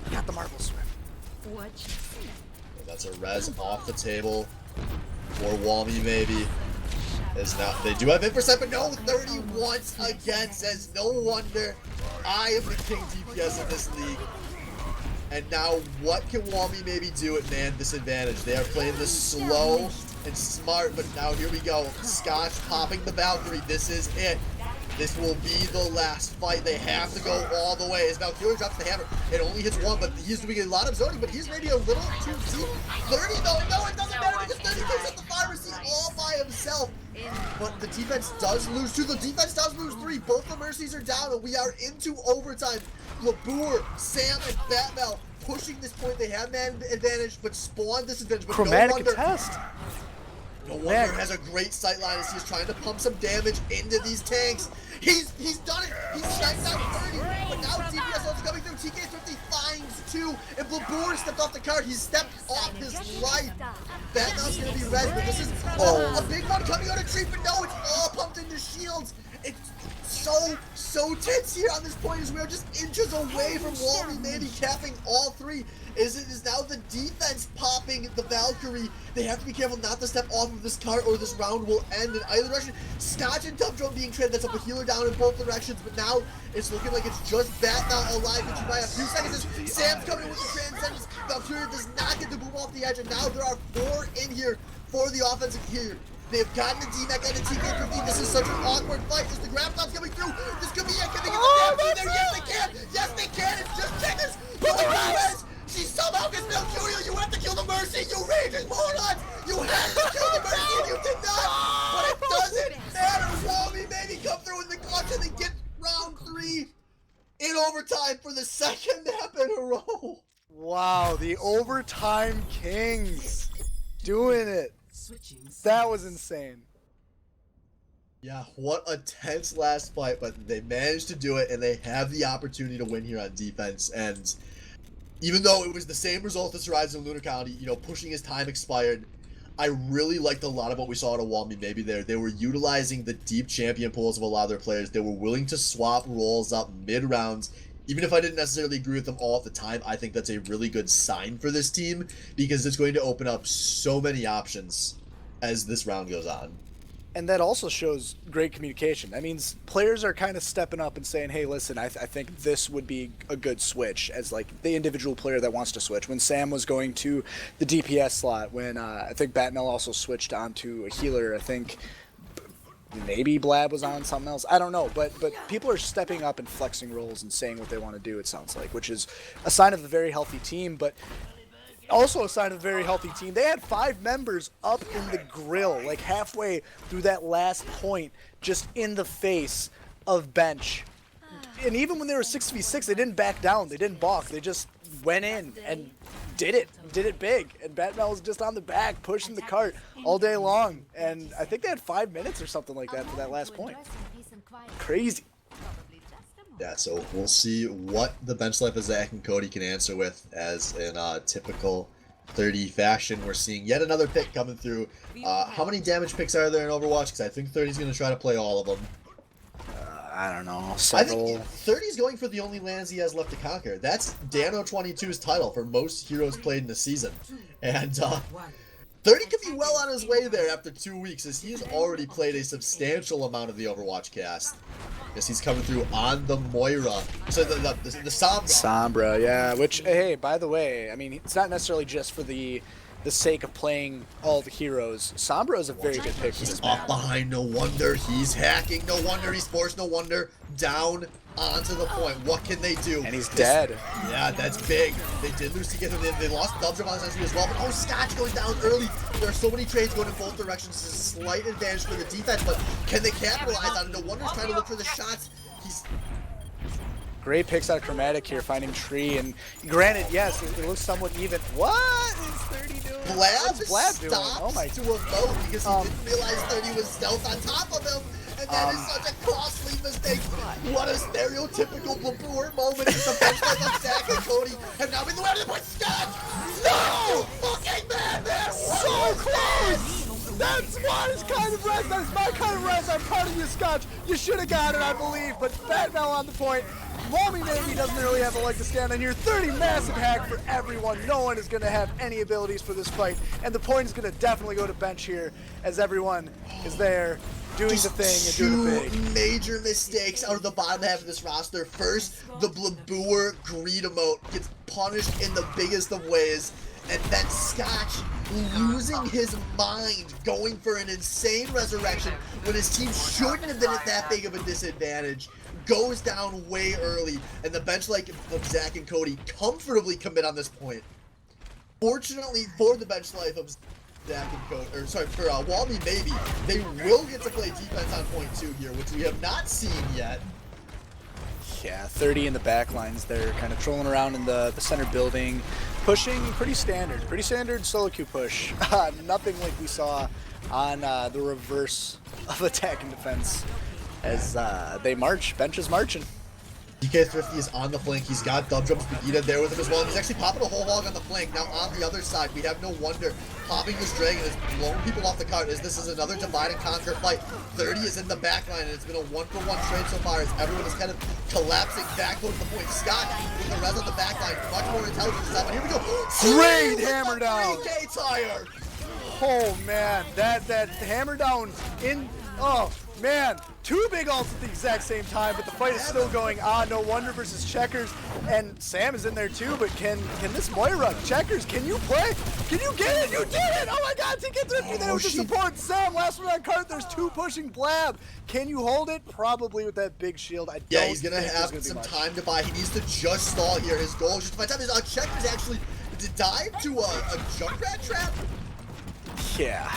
Speaker 2: He got the marbles, Swift.
Speaker 1: That's a res off the table for Walmy maybe. Is now they do have Infraset, but no, 30 once again says No Wonder. I am the king DPS in this league. And now what can Walmy maybe do at man disadvantage? They are playing this slow and smart, but now here we go. Scotch popping the Valkyrie. This is it. This will be the last fight. They have to go all the way. As Valkyrie drops the hammer, it only hits 1, but he's doing a lot of zoning, but he's maybe a little too deep. 30 though, no, it doesn't matter because 30 takes up the pharmacy all by himself. But the defense does lose 2. The defense does lose 3. Both the Mercies are down, and we are into overtime. Labour, Sam, and Batmel pushing this point. They have man advantage, but spawn disadvantage. But
Speaker 2: Chromatic
Speaker 1: No Wonder,
Speaker 2: contest.
Speaker 1: No Wonder has a great sight line as he's trying to pump some damage into these tanks. He's done it. He's sniped out 30, but now DPS ult's coming through. TK50 finds 2, and Labour stepped off the card. He stepped off his life. Batman's gonna be red, but this is a big one coming out of Tree, but no, it's all pumped into shields. It's so tense here on this point as we are just inches away from Walmy maybe capping all 3. It is now the defense popping the Valkyrie. They have to be careful not to step off of this cart or this round will end in either direction. Scotch and Dumb Drone being traded. That's up a healer down in both directions, but now it's looking like it's just Batman alive, which you might have 2 seconds. Sam's coming in with the Transcendence. Valkyrie does not get the boom off the edge, and now there are 4 in here for the offensive here. They've gotten the D-Mech and the TK-15. This is such an awkward fight. Is the Graviton's coming through? This could be it. Can they get the damn there? Yes, they can. Yes, they can. It's just checkers. But the rest. She somehow gets Valkyria. You have to kill the Mercy. You rages moron. You have to kill the Mercy, and you did not. But it doesn't matter. Walmy maybe come through in the clutch and they get round 3 in overtime for the
Speaker 2: the overtime kings doing it.
Speaker 4: Switching
Speaker 2: That was insane.
Speaker 1: Yeah, what a tense last fight, but they managed to do it, and they have the opportunity to win here on defense. And even though it was the same result as Horizon and Lunar County, you know, pushing as time expired, I really liked a lot of what we saw at Awami maybe there. They were utilizing the deep champion pools of a lot of their players. They were willing to swap roles up mid-rounds. Even if I didn't necessarily agree with them all at the time, I think that's a really good sign for this team because it's going to open up so many options as this round goes on.
Speaker 2: And that also shows great communication. That means players are kind of stepping up and saying, hey, listen, I think this would be a good switch as like the individual player that wants to switch. When Sam was going to the DPS slot, when I think Batnell also switched onto a healer, I think maybe Blab was on something else. I don't know, but people are stepping up and flexing roles and saying what they want to do, it sounds like, which is a sign of a very healthy team, but also a sign of a very healthy team. They had 5 members up in the grill, like halfway through that last point, just in the face of bench. And even when they were 6v6, they didn't back down. They didn't balk. They just went in and did it big. And Batmel was just on the back, pushing the cart all day long. And I think they had 5 minutes or something like that for that last point. Crazy.
Speaker 1: Yeah, so we'll see what the bench life of Zach and Cody can answer with, as in typical 30 fashion. We're seeing yet another pick coming through. How many damage picks are there in Overwatch? Because I think 30's going to try to play all of them.
Speaker 2: I don't know.
Speaker 1: Several. I think 30's going for the only lands he has left to conquer. That's Dano22's title for most heroes played in the season. And 30 could be well on his way there after 2 weeks, as he's already played a substantial amount of the Overwatch cast. Yes, he's coming through on the Moira. So the Sombra.
Speaker 2: Sombra, yeah. Which, hey, by the way, I mean, it's not necessarily just for the sake of playing all the heroes. Sombra is a very good pick for this
Speaker 1: He's
Speaker 2: map.
Speaker 1: up behind, no wonder. He's hacking, no wonder. He's forced, no wonder. Down onto the point. What can they do?
Speaker 2: And he's dead.
Speaker 1: Yeah, that's big. They did lose to get him. They lost Dubs on this as well. But oh, Scotch goes down early. There are so many trades going in both directions. It's a slight advantage for the defense, but can they capitalize on it? No wonder he's trying to look for the shots. He's
Speaker 2: great picks out of Chromatic here, finding Tree. And granted, yes, it looks somewhat even. What is 30 doing?
Speaker 1: Blab
Speaker 2: Blab doing?
Speaker 1: stops
Speaker 2: Oh my.
Speaker 1: to emote because he didn't realize 30 was stealth on top of him. And that is such a costly mistake. What a stereotypical Blabur moment. It's the bench like on Zach and Cody have now been the way to the point. Scott! No! Fucking man! They're
Speaker 2: So close! That's what kind of res. That's my kind of res. I'm proud of you, Scotch. You should have got it, I believe. But Batmel on the point. Wami maybe doesn't really have a leg to stand on here. 30 massive hack for everyone. No one is going to have any abilities for this fight. And the point is going to definitely go to bench here, as everyone is there doing the thing and doing it big.
Speaker 1: 2 major mistakes out of the bottom half of this roster. First, the Blabur greed emote gets punished in the biggest of ways. And then Scotch losing his mind, going for an insane resurrection when his team shouldn't have been at that big of a disadvantage. Goes down way early, and the bench like of Zach and Cody comfortably commit on this point. Fortunately for the bench life of Zach and Cody, or sorry, for Walmy maybe, they will get to play defense on point 2 here, which we have not seen yet.
Speaker 2: Yeah, 30 in the back lines there, kind of trolling around in the center building, pushing pretty standard solo queue push. Nothing like we saw on the reverse of attack and defense as they march. Bench is marching.
Speaker 1: DK Thrifty is on the flank. He's got Dub Jumps Begita there with him as well. And he's actually popping a whole hog on the flank. Now on the other side, we have no wonder. Popping this dragon is blowing people off the cart as this is another divide and conquer fight. 30 is in the back line, and it's been a 1-for-1 trade so far as everyone is kind of collapsing back towards the point. Scott with the res on the back line, much more intelligent this time. And here we go.
Speaker 2: Great hammer down.
Speaker 1: 3K tire.
Speaker 2: Oh man, that hammer down in. Oh man, 2 big ults at the exact same time, but the fight is still going on. No wonder versus Checkers, and Sam is in there too. But can this Moira Checkers? Can you play? Can you get it? You did it! Oh my God, TK Thrifty there with the support. Sam, last one on cart. There's 2 pushing Blab. Can you hold it? Probably with that big shield.
Speaker 1: Yeah, he's gonna have some time to buy. He needs to just stall here. His goal is just to find time. Checkers actually dive to a Junkrat trap.
Speaker 2: Yeah.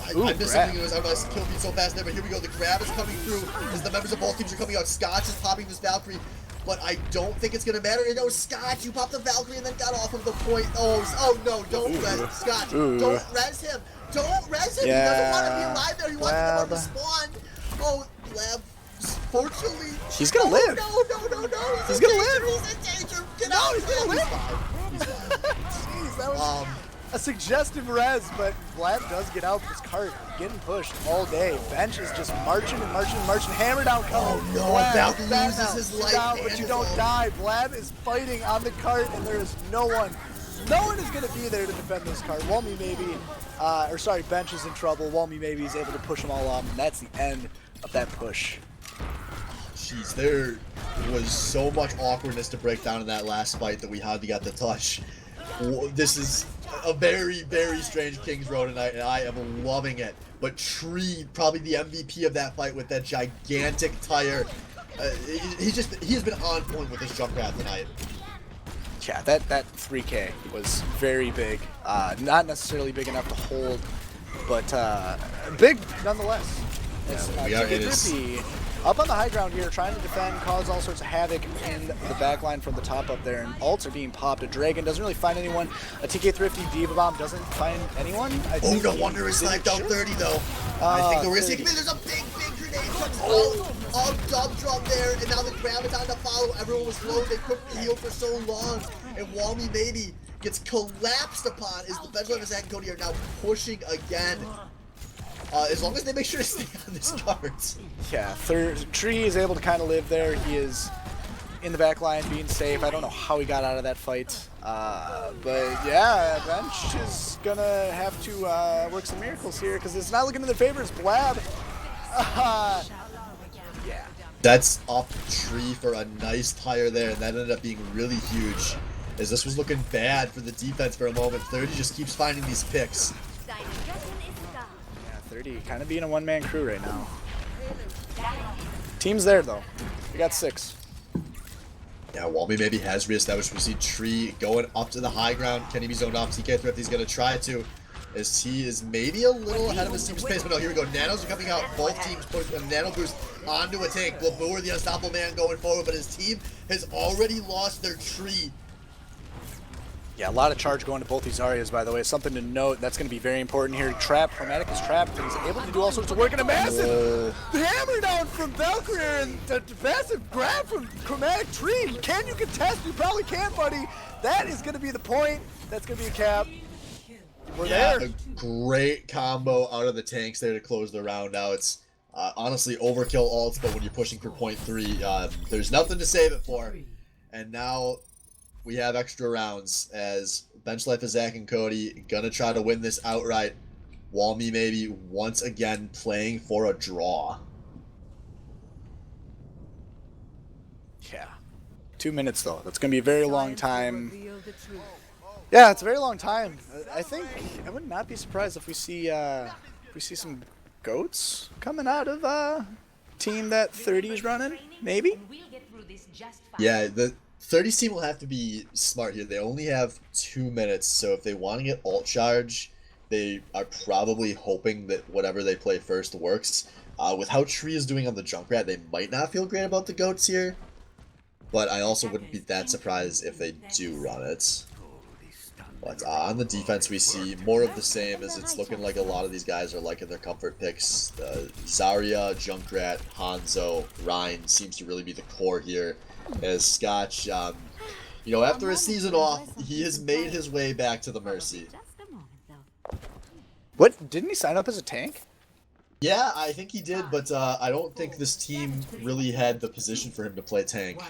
Speaker 1: I missed something. I was killed me so fast there, but here we go. The grab is coming through as the members of both teams are coming out. Scotch is popping this Valkyrie. but I don't think it's gonna matter. You know, Scott, you popped the Valkyrie and then got off of the point. Oh no, don't res Scott. Don't res him. Don't res him.
Speaker 2: Yeah.
Speaker 1: He doesn't want to be alive there. He wants to get on the spawn. Oh, Lab. Fortunately,
Speaker 2: he's gonna live.
Speaker 1: No.
Speaker 2: He's gonna live.
Speaker 1: He's in danger. Get out.
Speaker 2: He's gonna live.
Speaker 1: Jeez,
Speaker 2: That was a suggestive res, but Vlad does get out this cart, getting pushed all day. Bench is just marching and marching and marching. Hammer down coming.
Speaker 1: Oh no,
Speaker 2: Vlad,
Speaker 1: Valkyrie
Speaker 2: back
Speaker 1: loses
Speaker 2: now.
Speaker 1: his
Speaker 2: You're
Speaker 1: life
Speaker 2: down,
Speaker 1: and
Speaker 2: but you
Speaker 1: his
Speaker 2: don't
Speaker 1: own.
Speaker 2: die. Vlad is fighting on the cart, and there is no one. No one is going to be there to defend this cart. Walmy maybe, Bench is in trouble. Walmy maybe is able to push them all off, and that's the end of that push.
Speaker 1: Jeez, there was so much awkwardness to break down in that last fight that we hardly got to touch. This is a very, very strange King's Row tonight, and I am loving it. But Tree, probably the MVP of that fight with that gigantic tire. He has been on point with his Junkrat tonight.
Speaker 2: Yeah, that 3K was very big. Not necessarily big enough to hold, but big nonetheless. It's
Speaker 1: we are in his...
Speaker 2: Thrifty up on the high ground here, trying to defend, cause all sorts of havoc in the backline from the top up there, and ults are being popped. A Dragon doesn't really find anyone. A TK Thrifty Diva Bomb doesn't find anyone.
Speaker 1: Oh, no wonder he sniped out 30 though. I think the risk. There's a big grenade comes out of Dub Drum there, and now the Graviton to follow. Everyone was low. They couldn't heal for so long, and Walmy maybe gets collapsed upon. Is the Bench Life and Zach and Cody are now pushing again. As long as they make sure to stay on this card.
Speaker 2: Yeah, Tree is able to kind of live there. He is in the back line being safe. I don't know how he got out of that fight. But yeah, Bench is going to have to work some miracles here because it's not looking in their favor. It's Blab. Yeah.
Speaker 1: That's up Tree for a nice tire there, and that ended up being really huge. As this was looking bad for the defense for a moment. 30 just keeps finding these picks.
Speaker 2: 30 kind of being a one-man crew right now. Team's there though. We got 6.
Speaker 1: Yeah, Walmy maybe has reestablished. We see Tree going up to the high ground. Can he be zoned off? TK Thrifty's going to try to, as he is maybe a little ahead of his team's pace. But no, here we go. Nanos are coming out. Both teams push a nano boost onto a tank. Blaboor, the unstoppable man, going forward, but his team has already lost their Tree.
Speaker 2: Yeah, a lot of charge going to both these Aryas, by the way. Something to note, that's going to be very important here. Chromatic is trapped, and he's able to do all sorts of work. And a massive hammer down from Valkyrie, and a massive grab from Chromatic Tree. Can you contest? You probably can, buddy. That is going to be the point. That's going to be a cap. We're there.
Speaker 1: A great combo out of the tanks there to close the round. Now it's honestly overkill ults, but when you're pushing for point 3, there's nothing to save it for. And now we have extra rounds as Bench Life is Zach and Cody gonna try to win this outright. Walmy maybe once again playing for a draw.
Speaker 2: Yeah. 2 minutes though. That's gonna be a very long time. Yeah, it's a very long time. I think I would not be surprised if we see some goats coming out of team that 30 is running. Maybe.
Speaker 1: Yeah, the 30's team will have to be smart here. They only have 2 minutes, so if they want to get ult charge, they are probably hoping that whatever they play first works. With how Tree is doing on the Junkrat, they might not feel great about the goats here, but I also wouldn't be that surprised if they do run it. But on the defense, we see more of the same, as it's looking like a lot of these guys are liking their comfort picks. Zarya, Junkrat, Hanzo, Ryan seems to really be the core here. As Scotch, you know, after a season off, he has made his way back to the Mercy.
Speaker 2: What? Didn't he sign up as a tank?
Speaker 1: Yeah, I think he did, but I don't think this team really had the position for him to play tank.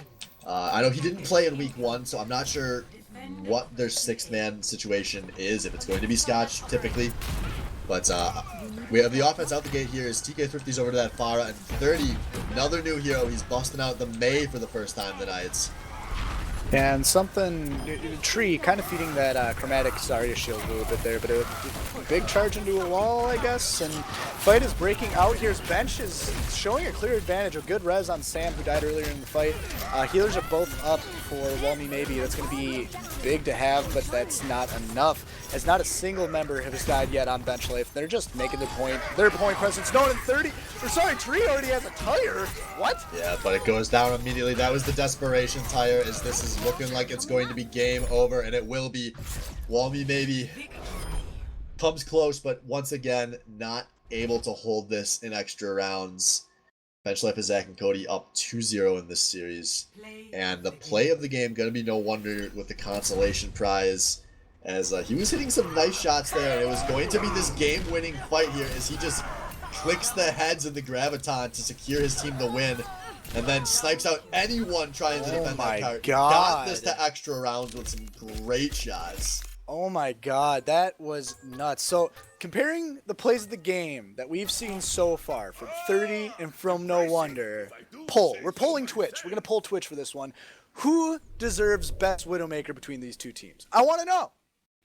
Speaker 1: I know he didn't play in week 1, so I'm not sure what their 6-man situation is, if it's going to be Scotch, typically. But we have the offense out the gate here as TK Thrifty's over to that Pharah, and 30, another new hero. He's busting out the Mei for the first time tonight.
Speaker 2: And something, Tree kind of feeding that chromatic Zarya shield a little bit there, but a big charge into a wall, I guess, and fight is breaking out here. His bench is showing a clear advantage, a good res on Sam, who died earlier in the fight. Healers are both up for Walmy maybe. That's going to be big to have, but that's not enough, as not a single member has died yet on bench life. They're just making their point. Their point presence known in 30. Or sorry, Tree already has a tire. What?
Speaker 1: Yeah, but it goes down immediately. That was the desperation tire, as this is looking like it's going to be game over, and it will be. Walmy maybe comes close, but once again, not able to hold this in extra rounds. Bench life is Zach and Cody up 2-0 in this series. And the play of the game going to be No Wonder with the consolation prize, as he was hitting some nice shots there, and it was going to be this game-winning fight here as he just clicks the heads of the Graviton to secure his team the win, and then snipes out anyone trying to defend that card. Got this to extra rounds with some great shots.
Speaker 2: Oh my god, that was nuts. So, comparing the plays of the game that we've seen so far from 30 and from No Wonder, poll. We're polling Twitch. We're going to poll Twitch for this one. Who deserves best Widowmaker between these two teams? I want to know.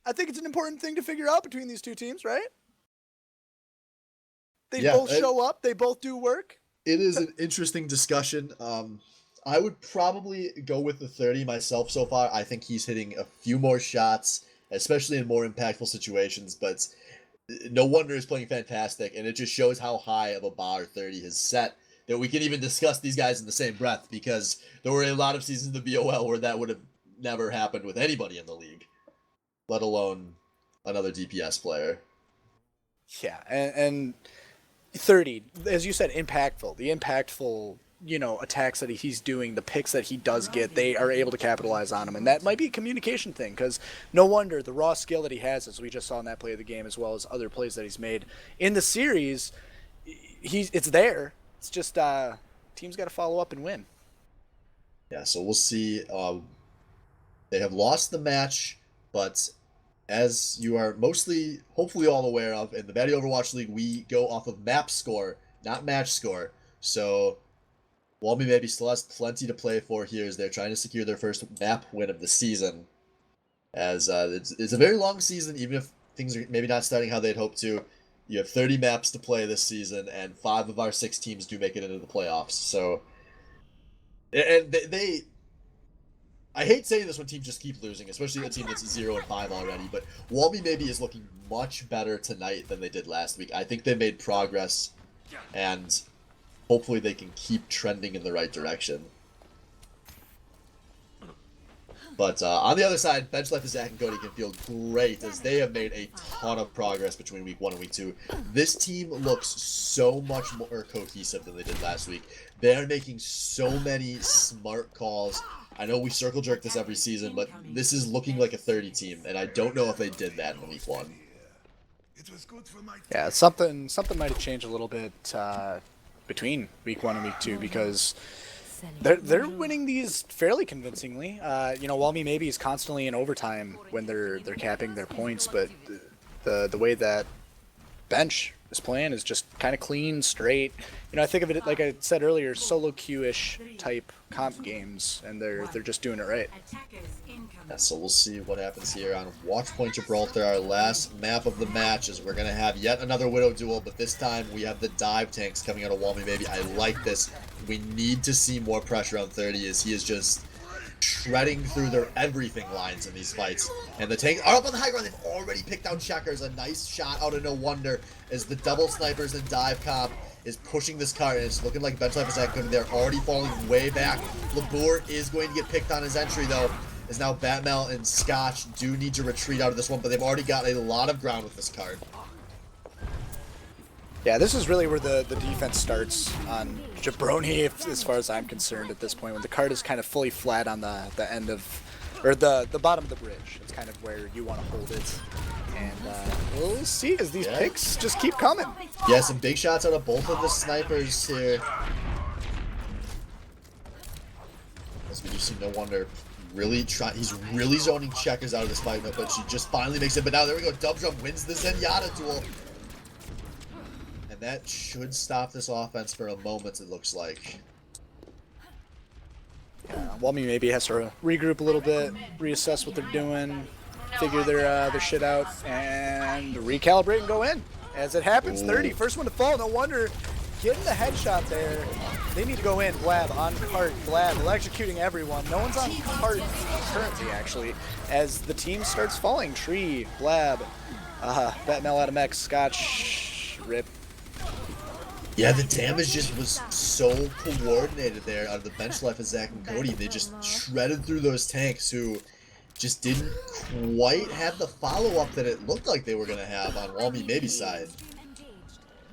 Speaker 2: I think it's an important thing to figure out between these two teams, right? They both show up. They both do work.
Speaker 1: It is an interesting discussion. I would probably go with the 30 myself so far. I think he's hitting a few more shots, especially in more impactful situations, but No Wonder is playing fantastic, and it just shows how high of a bar 30 has set that we can even discuss these guys in the same breath, because there were a lot of seasons of the BOL where that would have never happened with anybody in the league, let alone another DPS player.
Speaker 2: Yeah, and 30, as you said, impactful. The impactful, attacks that he's doing, the picks that he does get, they are able to capitalize on him. And that might be a communication thing, because No Wonder, the raw skill that he has, as we just saw in that play of the game, as well as other plays that he's made in the series, it's there. It's just teams got to follow up and win.
Speaker 1: Yeah, so we'll see. They have lost the match, but as you are hopefully all aware of, in the Batty Overwatch League, we go off of map score, not match score. So Walmy maybe still has plenty to play for here as they're trying to secure their first map win of the season. As it's a very long season, even if things are maybe not starting how they'd hoped to. You have 30 maps to play this season, and 5 of our 6 teams do make it into the playoffs. So, and they I hate saying this when teams just keep losing, especially a team that's 0-5 already, but Walmy maybe is looking much better tonight than they did last week. I think they made progress, and hopefully they can keep trending in the right direction. But on the other side, bench life of Zach and Cody can feel great, as they have made a ton of progress between week 1 and week 2. This team looks so much more cohesive than they did last week. They're making so many smart calls. I know we circle jerk this every season, but this is looking like a 30 team, and I don't know if they did that in week 1.
Speaker 2: Yeah, something might have changed a little bit between week 1 and week 2, because they're winning these fairly convincingly. Walmy maybe is constantly in overtime when they're capping their points, but the way that bench is playing is just kind of clean, straight. I think of it like I said earlier, solo queue-ish type comp games, and they're just doing it right.
Speaker 1: Yeah, so we'll see what happens here on Watchpoint Gibraltar, our last map of the match, as we're going to have yet another Widow duel, but this time we have the dive tanks coming out of Walmy Baby. I like this. We need to see more pressure on 30, as he is just shredding through their everything lines in these fights. And the tanks are up on the high ground. They've already picked out Checkers. A nice shot out of No Wonder, as the double snipers and dive comp is pushing this card, and it's looking like bench life is that good. They're already falling way back. Labour is going to get picked on his entry, though, as now Batmel and Scotch do need to retreat out of this one, but they've already got a lot of ground with this card.
Speaker 2: Yeah, this is really where the defense starts on Jabroni, as far as I'm concerned at this point, when the card is kind of fully flat on the end of, or the bottom of the bridge. It's kind of where you want to hold it. And we'll see as these picks just keep coming.
Speaker 1: Yeah, some big shots out of both of the snipers here. As we do see No Wonder really he's really zoning Checkers out of this fight, but she just finally makes it. But now there we go, Dubdrum wins the Zenyatta duel. And that should stop this offense for a moment, it looks like.
Speaker 2: Yeah, Walmy maybe has to regroup a little bit, reassess what they're doing, figure their shit out, and recalibrate and go in. As it happens, 30, first one to fall. No wonder getting the headshot there. They need to go in. Blab on cart. Blab electrocuting everyone. No one's on cart currently, actually, as the team starts falling. Tree, Blab, Batmel out of mech, Scotch, rip.
Speaker 1: Yeah, the damage just was so coordinated there out of the bench life of Zach and Cody. They just shredded through those tanks who just didn't quite have the follow-up that it looked like they were going to have on Walmy Maybe's side.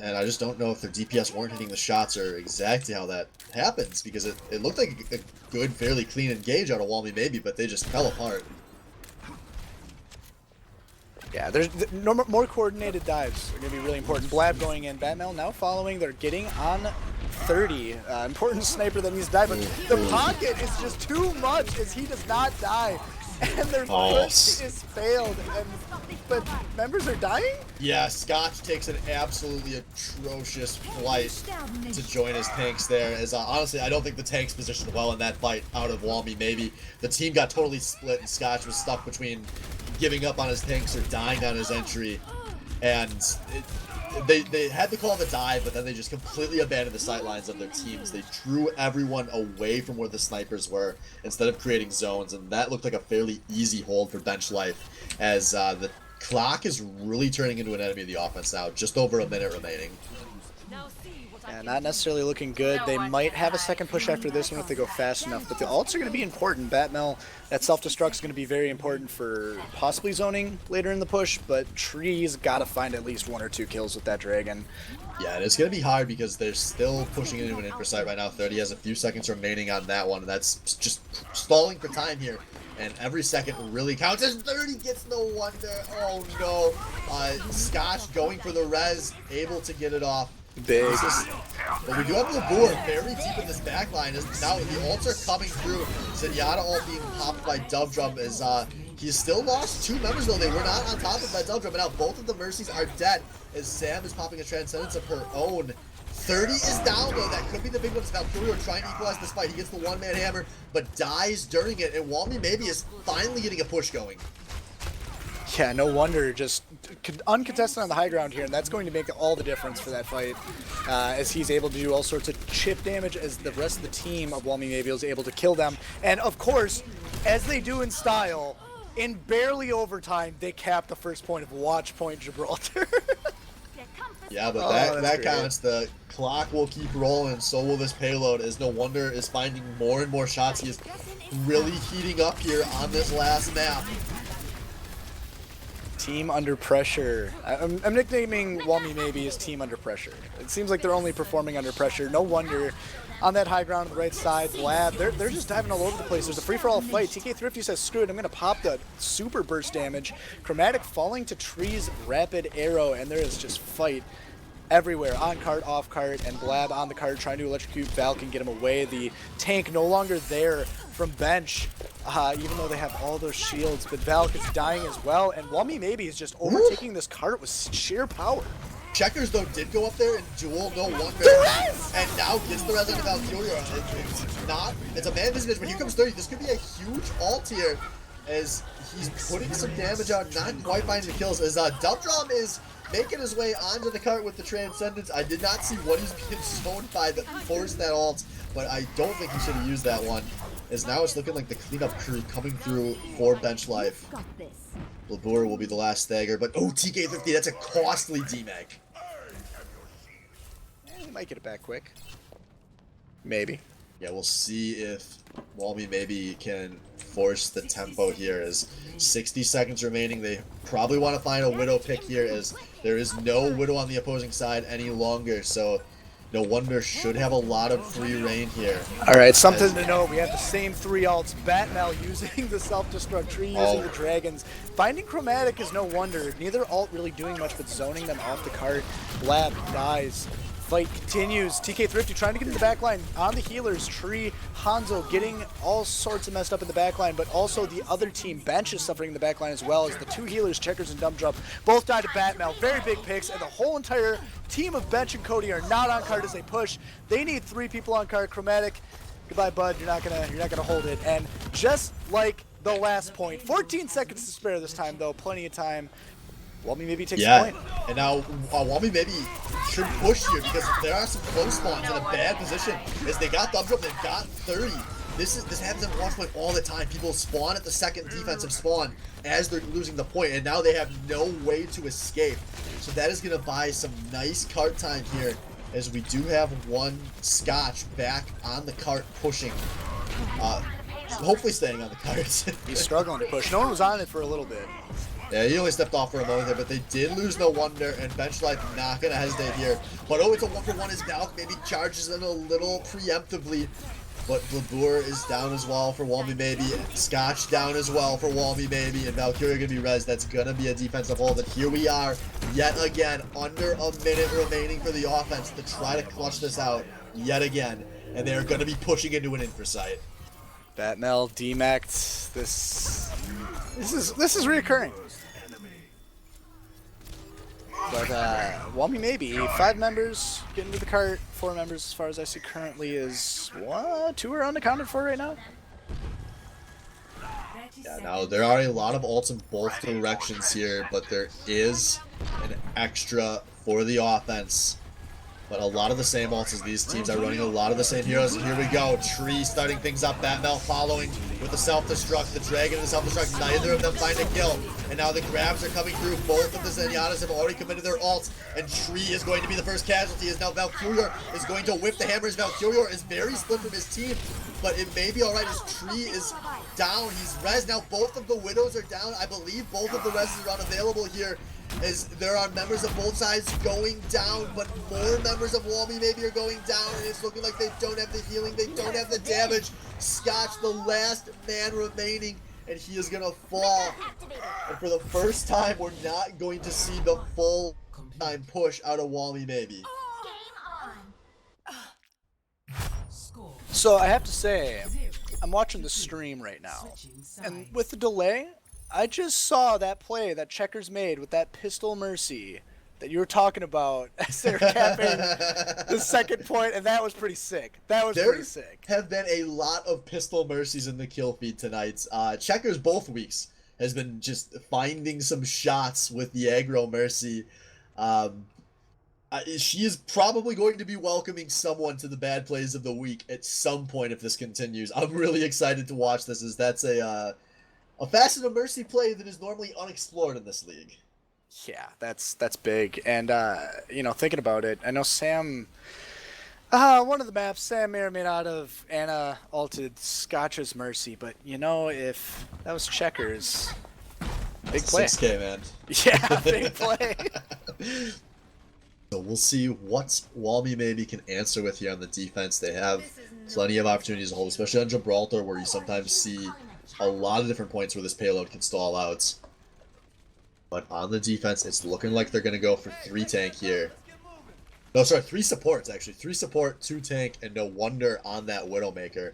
Speaker 1: And I just don't know if their DPS weren't hitting the shots or exactly how that happens, because it looked like a good, fairly clean engage out of Walmy Maybe, but they just fell apart.
Speaker 2: Yeah, there's more coordinated dives are going to be really important. Blab going in, Batmel now following. They're getting on 30. Important sniper that needs to die, but the pocket is just too much as he does not die. And their push is failed, but members are dying?
Speaker 1: Yeah, Scotch takes an absolutely atrocious flight to join his tanks there. As honestly, I don't think the tanks positioned well in that fight out of Walmy Maybe. The team got totally split, and Scotch was stuck between giving up on his tanks or dying on his entry. And they had to call the dive, but then they just completely abandoned the sight lines of their teams. They drew everyone away from where the snipers were instead of creating zones, and that looked like a fairly easy hold for bench life, as the clock is really turning into an enemy of the offense now. Just over a minute remaining.
Speaker 2: Yeah, not necessarily looking good. They might have a second push after this one if they go fast enough, but the ults are going to be important. Batmel, that self-destruct is going to be very important for possibly zoning later in the push, but Tree's got to find at least 1 or 2 kills with that dragon.
Speaker 1: Yeah, and it's going to be hard because they're still pushing into an infrasight right now. 30 has a few seconds remaining on that one, and that's just stalling for time here. And every second really counts as 30 gets no wonder. Oh no. Scotch going for the res, able to get it off.
Speaker 2: Big.
Speaker 1: But we do have Labur very deep in this backline. As now the ults are coming through. Zenyatta ult being popped by Dove Drum as he's still lost 2 members though. They were not on top of that Dove Drum, but now both of the Mercies are dead as Sam is popping a Transcendence of her own. 30 is down though. That could be the big one. Valkyrie trying to equalize this fight. He gets the one-man hammer, but dies during it. And Walmy Maybe is finally getting a push going.
Speaker 2: Yeah, no wonder. Just uncontested on the high ground here, and that's going to make all the difference for that fight, as he's able to do all sorts of chip damage as the rest of the team of Walmy Maybe is able to kill them. And of course, as they do in style, in barely overtime, they cap the first point of Watch Point Gibraltar.
Speaker 1: Yeah, but that
Speaker 2: great.
Speaker 1: counts. The clock will keep rolling, and so will this payload, as No Wonder is finding more and more shots. He is really heating up here on this last map.
Speaker 2: Team under pressure. I'm nicknaming Walmy Maybe as Team Under Pressure. It seems like they're only performing under pressure. No wonder. On that high ground on the right side, Blab, they're just diving all over the place. There's a free-for-all fight. TK Thrifty says, screw it, I'm going to pop the super burst damage. Chromatic falling to Tree's rapid arrow, and there is just fight everywhere. On cart, off cart, and Blab on the cart trying to electrocute Valk and get him away. The tank no longer there from bench, even though they have all those shields, but Valk is dying as well, and Walmy Maybe is just overtaking this cart with sheer power.
Speaker 1: Checkers, though, did go up there and duel No Wonder, and now gets the res on the Valkyria. It's a man disadvantage, but here comes 30. This could be a huge ult here, as he's putting some damage out, not quite finding the kills, as Dove Drum is making his way onto the cart with the Transcendence. I did not see what he's being zoned by that forced that ult, but I don't think he should have used that one, as now it's looking like the cleanup crew coming through for bench life. Labur will be the last stagger, but oh, TK50, that's a costly DMAG.
Speaker 2: He might get it back quick. Maybe.
Speaker 1: Yeah, we'll see if Walmy Maybe can force the tempo here, as 60 seconds remaining. They probably want to find a Widow pick here, as there is no Widow on the opposing side any longer, so No Wonder should have a lot of free reign here.
Speaker 2: Alright, something to note, we have the same 3 ults. Batmel using the self-destruct, Tree using the dragons. Finding Chromatic is No Wonder. Neither ult really doing much but zoning them off the cart. Blab dies. Fight continues. TK Thrifty trying to get in the backline on the healers. Tree, Hanzo getting all sorts of messed up in the backline, but also the other team, Bench, is suffering in the backline as well, as the 2 healers, Checkers and Dumb Drop, both died to Batmel. Very big picks, and the whole entire team of Bench and Cody are not on cart as they push. They need 3 people on cart. Chromatic Goodbye, bud. You're not gonna hold it. And just like the last point, 14 seconds to spare this time, though. Plenty of time. Walmy maybe takes the point.
Speaker 1: And now Walmy maybe should push here because there are some close spawns in a bad position. As they got thumbs up, they've got 30. This happens at Watch Point all the time. People spawn at the second defensive spawn as they're losing the point, and now they have no way to escape. So that is going to buy some nice cart time here, as we do have one Scotch back on the cart pushing. Hopefully staying on the cart.
Speaker 2: He's struggling to push. No one was on it for a little bit.
Speaker 1: Yeah, he only stepped off for a moment there, but they did lose No Wonder, and Bench Life not going to hesitate here. But oh, it's a 1-for-1 as Valk maybe charges in a little preemptively. But Blabour is down as well for Walmy maybe. Scotch down as well for Walmy maybe. And Valkyria going to be res. That's going to be a defensive hold. And here we are, yet again, under a minute remaining for the offense to try to clutch this out yet again. And they're going to be pushing into an infra site.
Speaker 2: Batmel, DMAC'd. This is reoccurring. But Walmy maybe 5 members getting to the cart. 4 members, as far as I see currently, is 2 are unaccounted for right now.
Speaker 1: Yeah, now there are a lot of ults in both directions here, but there is an extra for the offense. But a lot of the same ults as these teams are running a lot of the same heroes. And here we go. Tree starting things up. Batmel following with the self-destruct. The Dragon and the self-destruct. Neither of them find a kill. And now the grabs are coming through. Both of the Zenyatas have already committed their ults. And Tree is going to be the first casualty. As now Valkyria is going to whip the hammers. Valkyria is very split from his team. But it may be alright as Tree is down. He's res. Now both of the Widows are down. I believe both of the reses are unavailable here, as there are members of both sides going down, but more members of Walmy maybe are going down, and it's looking like they don't have the healing, they don't have the damage. Scotch, the last man remaining, and he is gonna fall. And for the first time, we're not going to see the full time push out of Walmy maybe.
Speaker 2: So I have to say, I'm watching the stream right now, and with the delay, I just saw that play that Checkers made with that pistol mercy that you were talking about as they were capping the second point, and that was pretty sick. That was pretty sick.
Speaker 1: There have been a lot of pistol mercies in the kill feed tonight. Checkers both weeks has been just finding some shots with the aggro mercy. She is probably going to be welcoming someone to the bad plays of the week at some point if this continues. I'm really excited to watch this, as that's a facet of mercy play that is normally unexplored in this league.
Speaker 2: Yeah, that's big. And you know, thinking about it, I know Sam, one of the maps, Sam may or may not have Anna ulted Scotch's mercy, but you know, if that was Checkers, big play.
Speaker 1: 6K, man.
Speaker 2: Yeah, big play.
Speaker 1: So we'll see what Walmy maybe can answer with here on the defense. They have plenty of opportunities to hold, especially on Gibraltar, where you sometimes see a lot of different points where this payload can stall out. But on the defense, it's looking like they're going to go for 3 tank here. No, sorry, 3 supports, actually. 3 support, 2 tank, and No Wonder on that Widowmaker.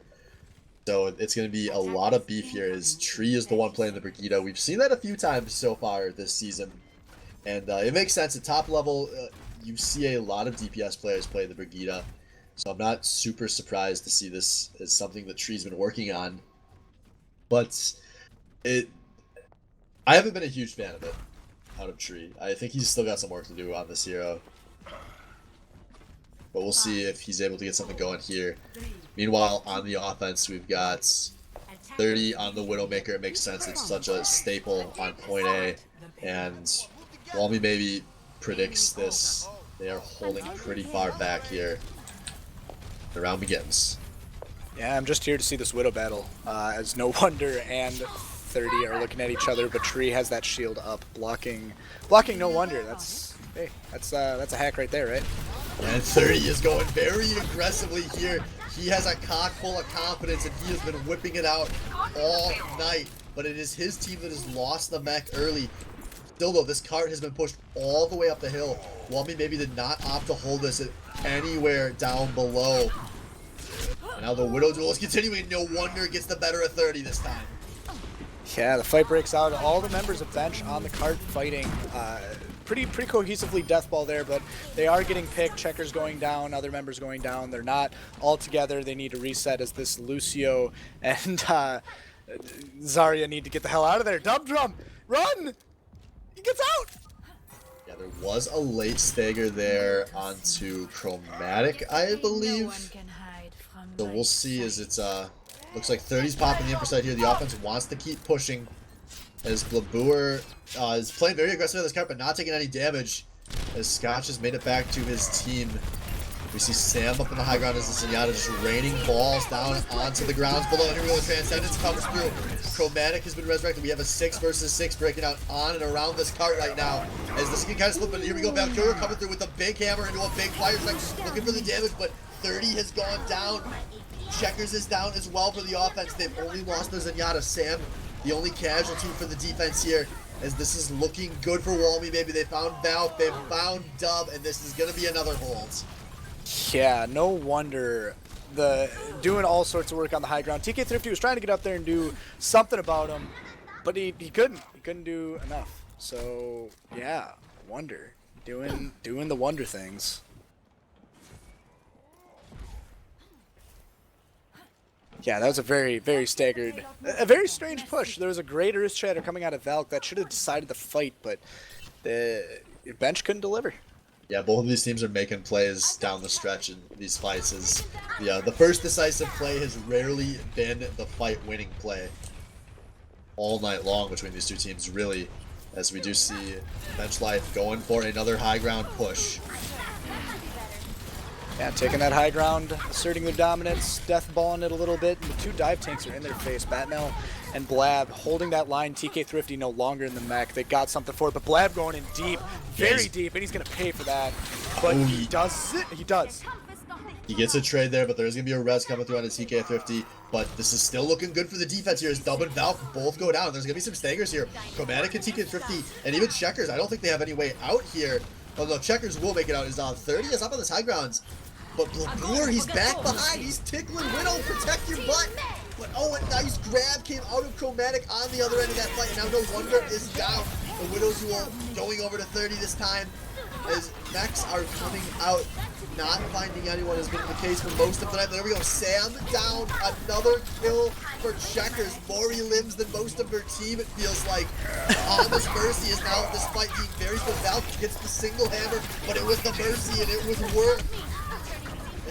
Speaker 1: So it's going to be a lot of beef here, as Tree is the one playing the Brigida. We've seen that a few times so far this season. And it makes sense. At top level, you see a lot of DPS players play the Brigida. So I'm not super surprised to see this as something that Tree's been working on. But I haven't been a huge fan of it out of Tree. I think he's still got some work to do on this hero. But we'll see if he's able to get something going here. Meanwhile, on the offense, we've got 30 on the Widowmaker. It makes sense. It's such a staple on point A. And Walmy maybe predicts this. They are holding pretty far back here. The round begins.
Speaker 2: Yeah, I'm just here to see this Widow battle, as No Wonder and 30 are looking at each other, but Tree has that shield up, blocking No Wonder. That's a hack right there, right?
Speaker 1: And 30 is going very aggressively here. He has a cock full of confidence, and he has been whipping it out all night. But it is his team that has lost the mech early. Still though, this cart has been pushed all the way up the hill. Walmy maybe did not opt to hold this anywhere down below. And now the Widow duel is continuing. No Wonder gets the better of 30 this time.
Speaker 2: Yeah, the fight breaks out. All the members of Bench on the cart fighting. pretty cohesively deathball there, but they are getting picked. Checkers going down, other members going down. They're not all together. They need to reset as this Lucio and Zarya need to get the hell out of there. Dub Drum, run! He gets out!
Speaker 1: Yeah, there was a late stagger there onto Chromatic, I believe. So we'll see as it's looks like 30's popping the info side here. The offense wants to keep pushing as Blabour is playing very aggressive on this card but not taking any damage as Scotch has made it back to his team. We see Sam up in the high ground as the Zenyatta just raining balls down onto the grounds below. And here we go, the Transcendence comes through. Chromatic has been resurrected. We have a 6 versus 6 breaking out on and around this cart right now. As this can kind of slip, but here we go, Valkyria coming through with a big hammer into a big fire strike, looking for the damage, but 30 has gone down. Checkers is down as well for the offense. They've only lost their Zenyatta. Sam, the only casualty for the defense here, as this is looking good for Walmy. Maybe they found Valk, they found Dub, and this is going to be another hold.
Speaker 2: Yeah, no wonder doing all sorts of work on the high ground. TK Thrifty was trying to get up there and do something about him, but he couldn't. He couldn't do enough. So yeah, wonder doing the wonder things. Yeah, that was a very, very staggered, a very strange push. There was a great Earth Shatter coming out of Valk that should have decided the fight, but the bench couldn't deliver.
Speaker 1: Yeah, both of these teams are making plays down the stretch in these fights. As the first decisive play has rarely been the fight-winning play all night long between these two teams, really, as we do see Bench Life going for another high ground push.
Speaker 2: Yeah, taking that high ground, asserting their dominance, deathballing it a little bit, and the two dive tanks are in their face. Batnell and Blab holding that line. TK Thrifty no longer in the mech. They got something for it, but Blab going in deep, very deep, and he's going to pay for that. But he does it. He does.
Speaker 1: He gets a trade there, but there's going to be a res coming through on his TK Thrifty. But this is still looking good for the defense here as Dub and Valk both go down. There's going to be some staggers here. Chromatic and TK Thrifty, and even Checkers. I don't think they have any way out here. Although Checkers will make it out. Is 30 is up on this high grounds. But Blabour, he's back behind. He's tickling Widow. Protect your butt. But oh, a nice grab came out of Chromatic on the other end of that fight. And now no wonder is down. The Widow's Duel going over to 30 this time. As mechs are coming out. Not finding anyone has been the case for most of the night. There we go. Sam down. Another kill for Checkers. More limbs than most of her team, it feels like. This Mercy is now, this fight being very good. Valk gets the single hammer, but it was the Mercy and it was worth.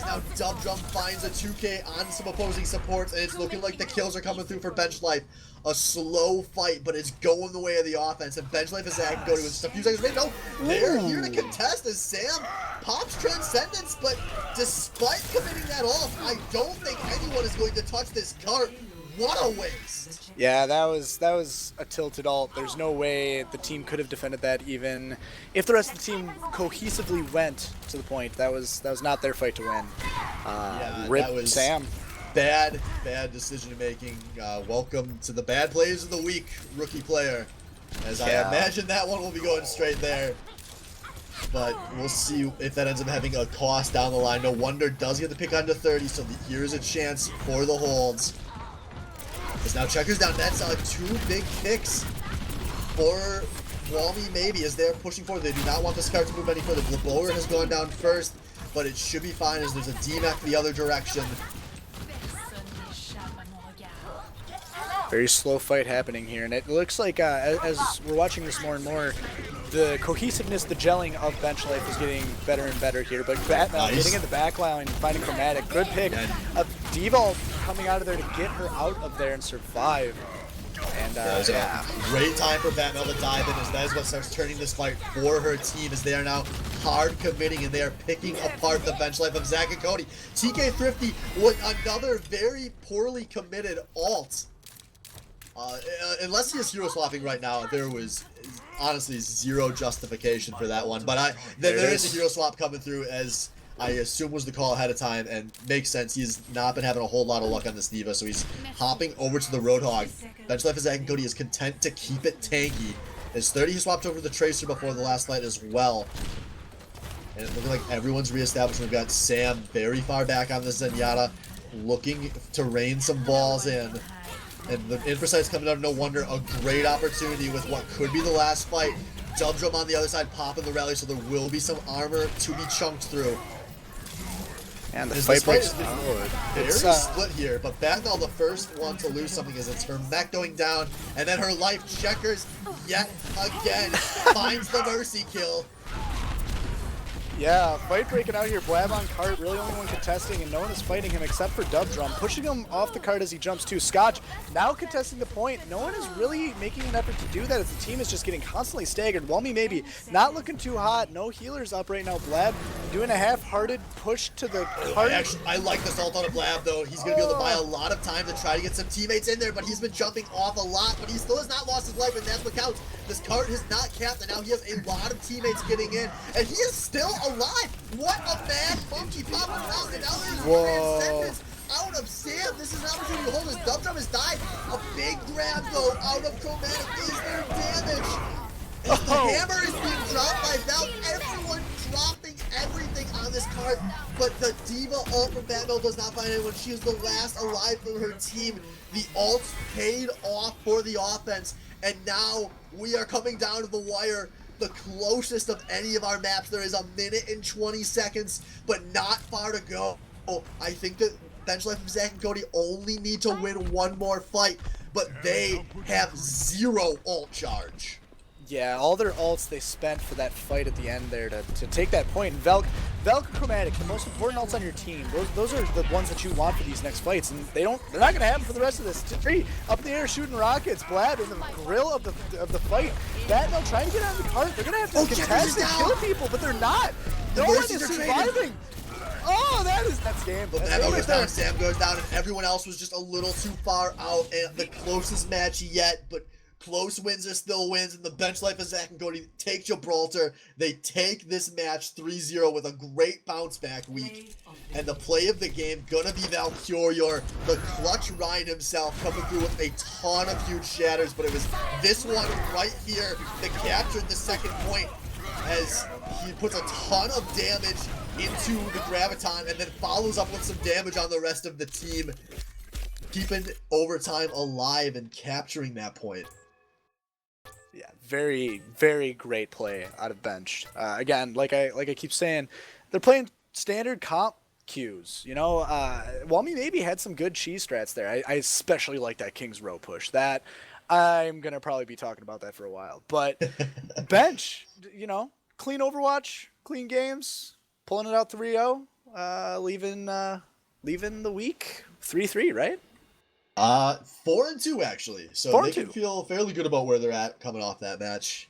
Speaker 1: Now Dub Drum finds a 2K on some opposing supports, and it's looking like the kills are coming through for Bench Life. A slow fight, but it's going the way of the offense, and Bench Life is going to with just a few seconds remaining. No, they're here to contest as Sam pops Transcendence, but despite committing that off, I don't think anyone is going to touch this cart. What a waste!
Speaker 2: Yeah, that was a tilted ult. There's no way the team could have defended that even if the rest of the team cohesively went to the point. That was not their fight to win. Rip
Speaker 1: that was
Speaker 2: Sam.
Speaker 1: Bad decision making. Welcome to the bad plays of the week, rookie player. As I imagine that one will be going straight there. But we'll see if that ends up having a cost down the line. No wonder does get the pick onto 30, so here's a chance for the holds. As now Checkers down, that's 2 big picks for Walmy maybe as they're pushing forward. They do not want this card to move any further. The blower has gone down first, but it should be fine as there's a DMAC the other direction.
Speaker 2: Very slow fight happening here, and it looks like as we're watching this more and more, the cohesiveness, the gelling of Bench Life is getting better and better here. But Batman getting in the back line, finding Chromatic, good pick. A Deval coming out of there to get her out of there and survive. And
Speaker 1: a great time for Batman to dive in as that is what starts turning this fight for her team as they are now hard committing and they are picking apart the Bench Life of Zach and Cody. TK Thrifty with another very poorly committed ult. Unless he is hero swapping right now, there was honestly zero justification for that one. But there is a hero swap coming through as I assume was the call ahead of time and makes sense. He's not been having a whole lot of luck on this D.Va, so he's hopping over to the Roadhog. Bench Life of Zach and Cody is content to keep it tanky. As 30 he swapped over the Tracer before the last fight as well. And it's looking like everyone's reestablished. We've got Sam very far back on the Zenyatta, looking to rain some balls in. And the Infrasite's coming out of no wonder, a great opportunity with what could be the last fight Dub Drum on the other side, popping the rally, so there will be some armor to be chunked through.
Speaker 2: And the
Speaker 1: This
Speaker 2: fight
Speaker 1: fight
Speaker 2: breaks
Speaker 1: has been
Speaker 2: out.
Speaker 1: very
Speaker 2: It's
Speaker 1: split here, but Batmel the first one to lose something as it's her mech going down, and then her life checkers yet again finds the mercy kill.
Speaker 2: yeah, fight breaking out here. Blab on cart, really only one contesting, and no one is fighting him except for Dub Drum, pushing him off the cart as he jumps too. Scotch now contesting the point. No one is really making an effort to do that as the team is just getting constantly staggered. Whelmy maybe not looking too hot. No healers up right now. Blab doing a half-hearted push to the cart.
Speaker 1: I like this ult on a Blab though. He's going to be able to buy a lot of time to try to get some teammates in there, but he's been jumping off a lot, but he still has not lost his life, and that's what counts. This cart has not capped, and now he has a lot of teammates getting in, and he is still alive. What a mad monkey popping around, and now there's Transcendence out of Sam. This is an opportunity to hold his Dub Drum has died. A big grab though out of Chromatic. Is there damage? As the hammer is being dropped by Valve, everyone dropping everything on this card, but the Diva ult from Batmel does not find anyone. She is the last alive from her team. The ults paid off for the offense, and now we are coming down to the wire. The closest of any of our maps. There is a minute and 20 seconds, but not far to go. I think that Bench Life and Zach and Cody only need to win one more fight, but they have 0 ult charge.
Speaker 2: Yeah, all their ults they spent for that fight at the end there to take that point. Velk and Chromatic, the most important ults on your team. Those are the ones that you want for these next fights, and they're not going to happen for the rest of this. Tree up in the air shooting rockets. Blab in the grill of the fight. Batmel trying to get out of the cart. They're going to have to contest and kill people, but they're not. No one is surviving. Oh, that's game.
Speaker 1: But Batmel goes down, Sam goes down, and everyone else was just a little too far out. And the closest match yet, but close wins are still wins, and the Bench Life of Zach and Cody take Gibraltar. They take this match 3-0 with a great bounce back week. And the play of the game gonna be Valkyrior, the clutch Ryan himself, coming through with a ton of huge shatters, but it was this one right here that captured the second point as he puts a ton of damage into the Graviton and then follows up with some damage on the rest of the team, keeping overtime alive and capturing that point.
Speaker 2: Yeah, very, very great play out of Bench. Again, like I keep saying, they're playing standard comp queues. You know, Whelmy maybe had some good cheese strats there. I especially like that King's Row push. That I'm gonna probably be talking about that for a while. But Bench, you know, clean Overwatch, clean games, pulling it out 3-0, leaving the week 3-3, right?
Speaker 1: 4-2 actually, so they can feel fairly good about where they're at coming off that match.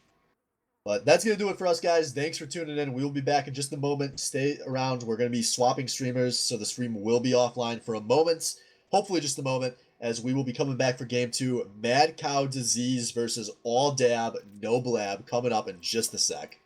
Speaker 1: But that's gonna do it for us, guys. Thanks for tuning in. We will be back in just a moment. Stay around. We're gonna be swapping streamers, so the stream will be offline for a moment, hopefully just a moment, as we will be coming back for game 2, Mad Cow Disease versus All Dab No Blab, coming up in just a sec.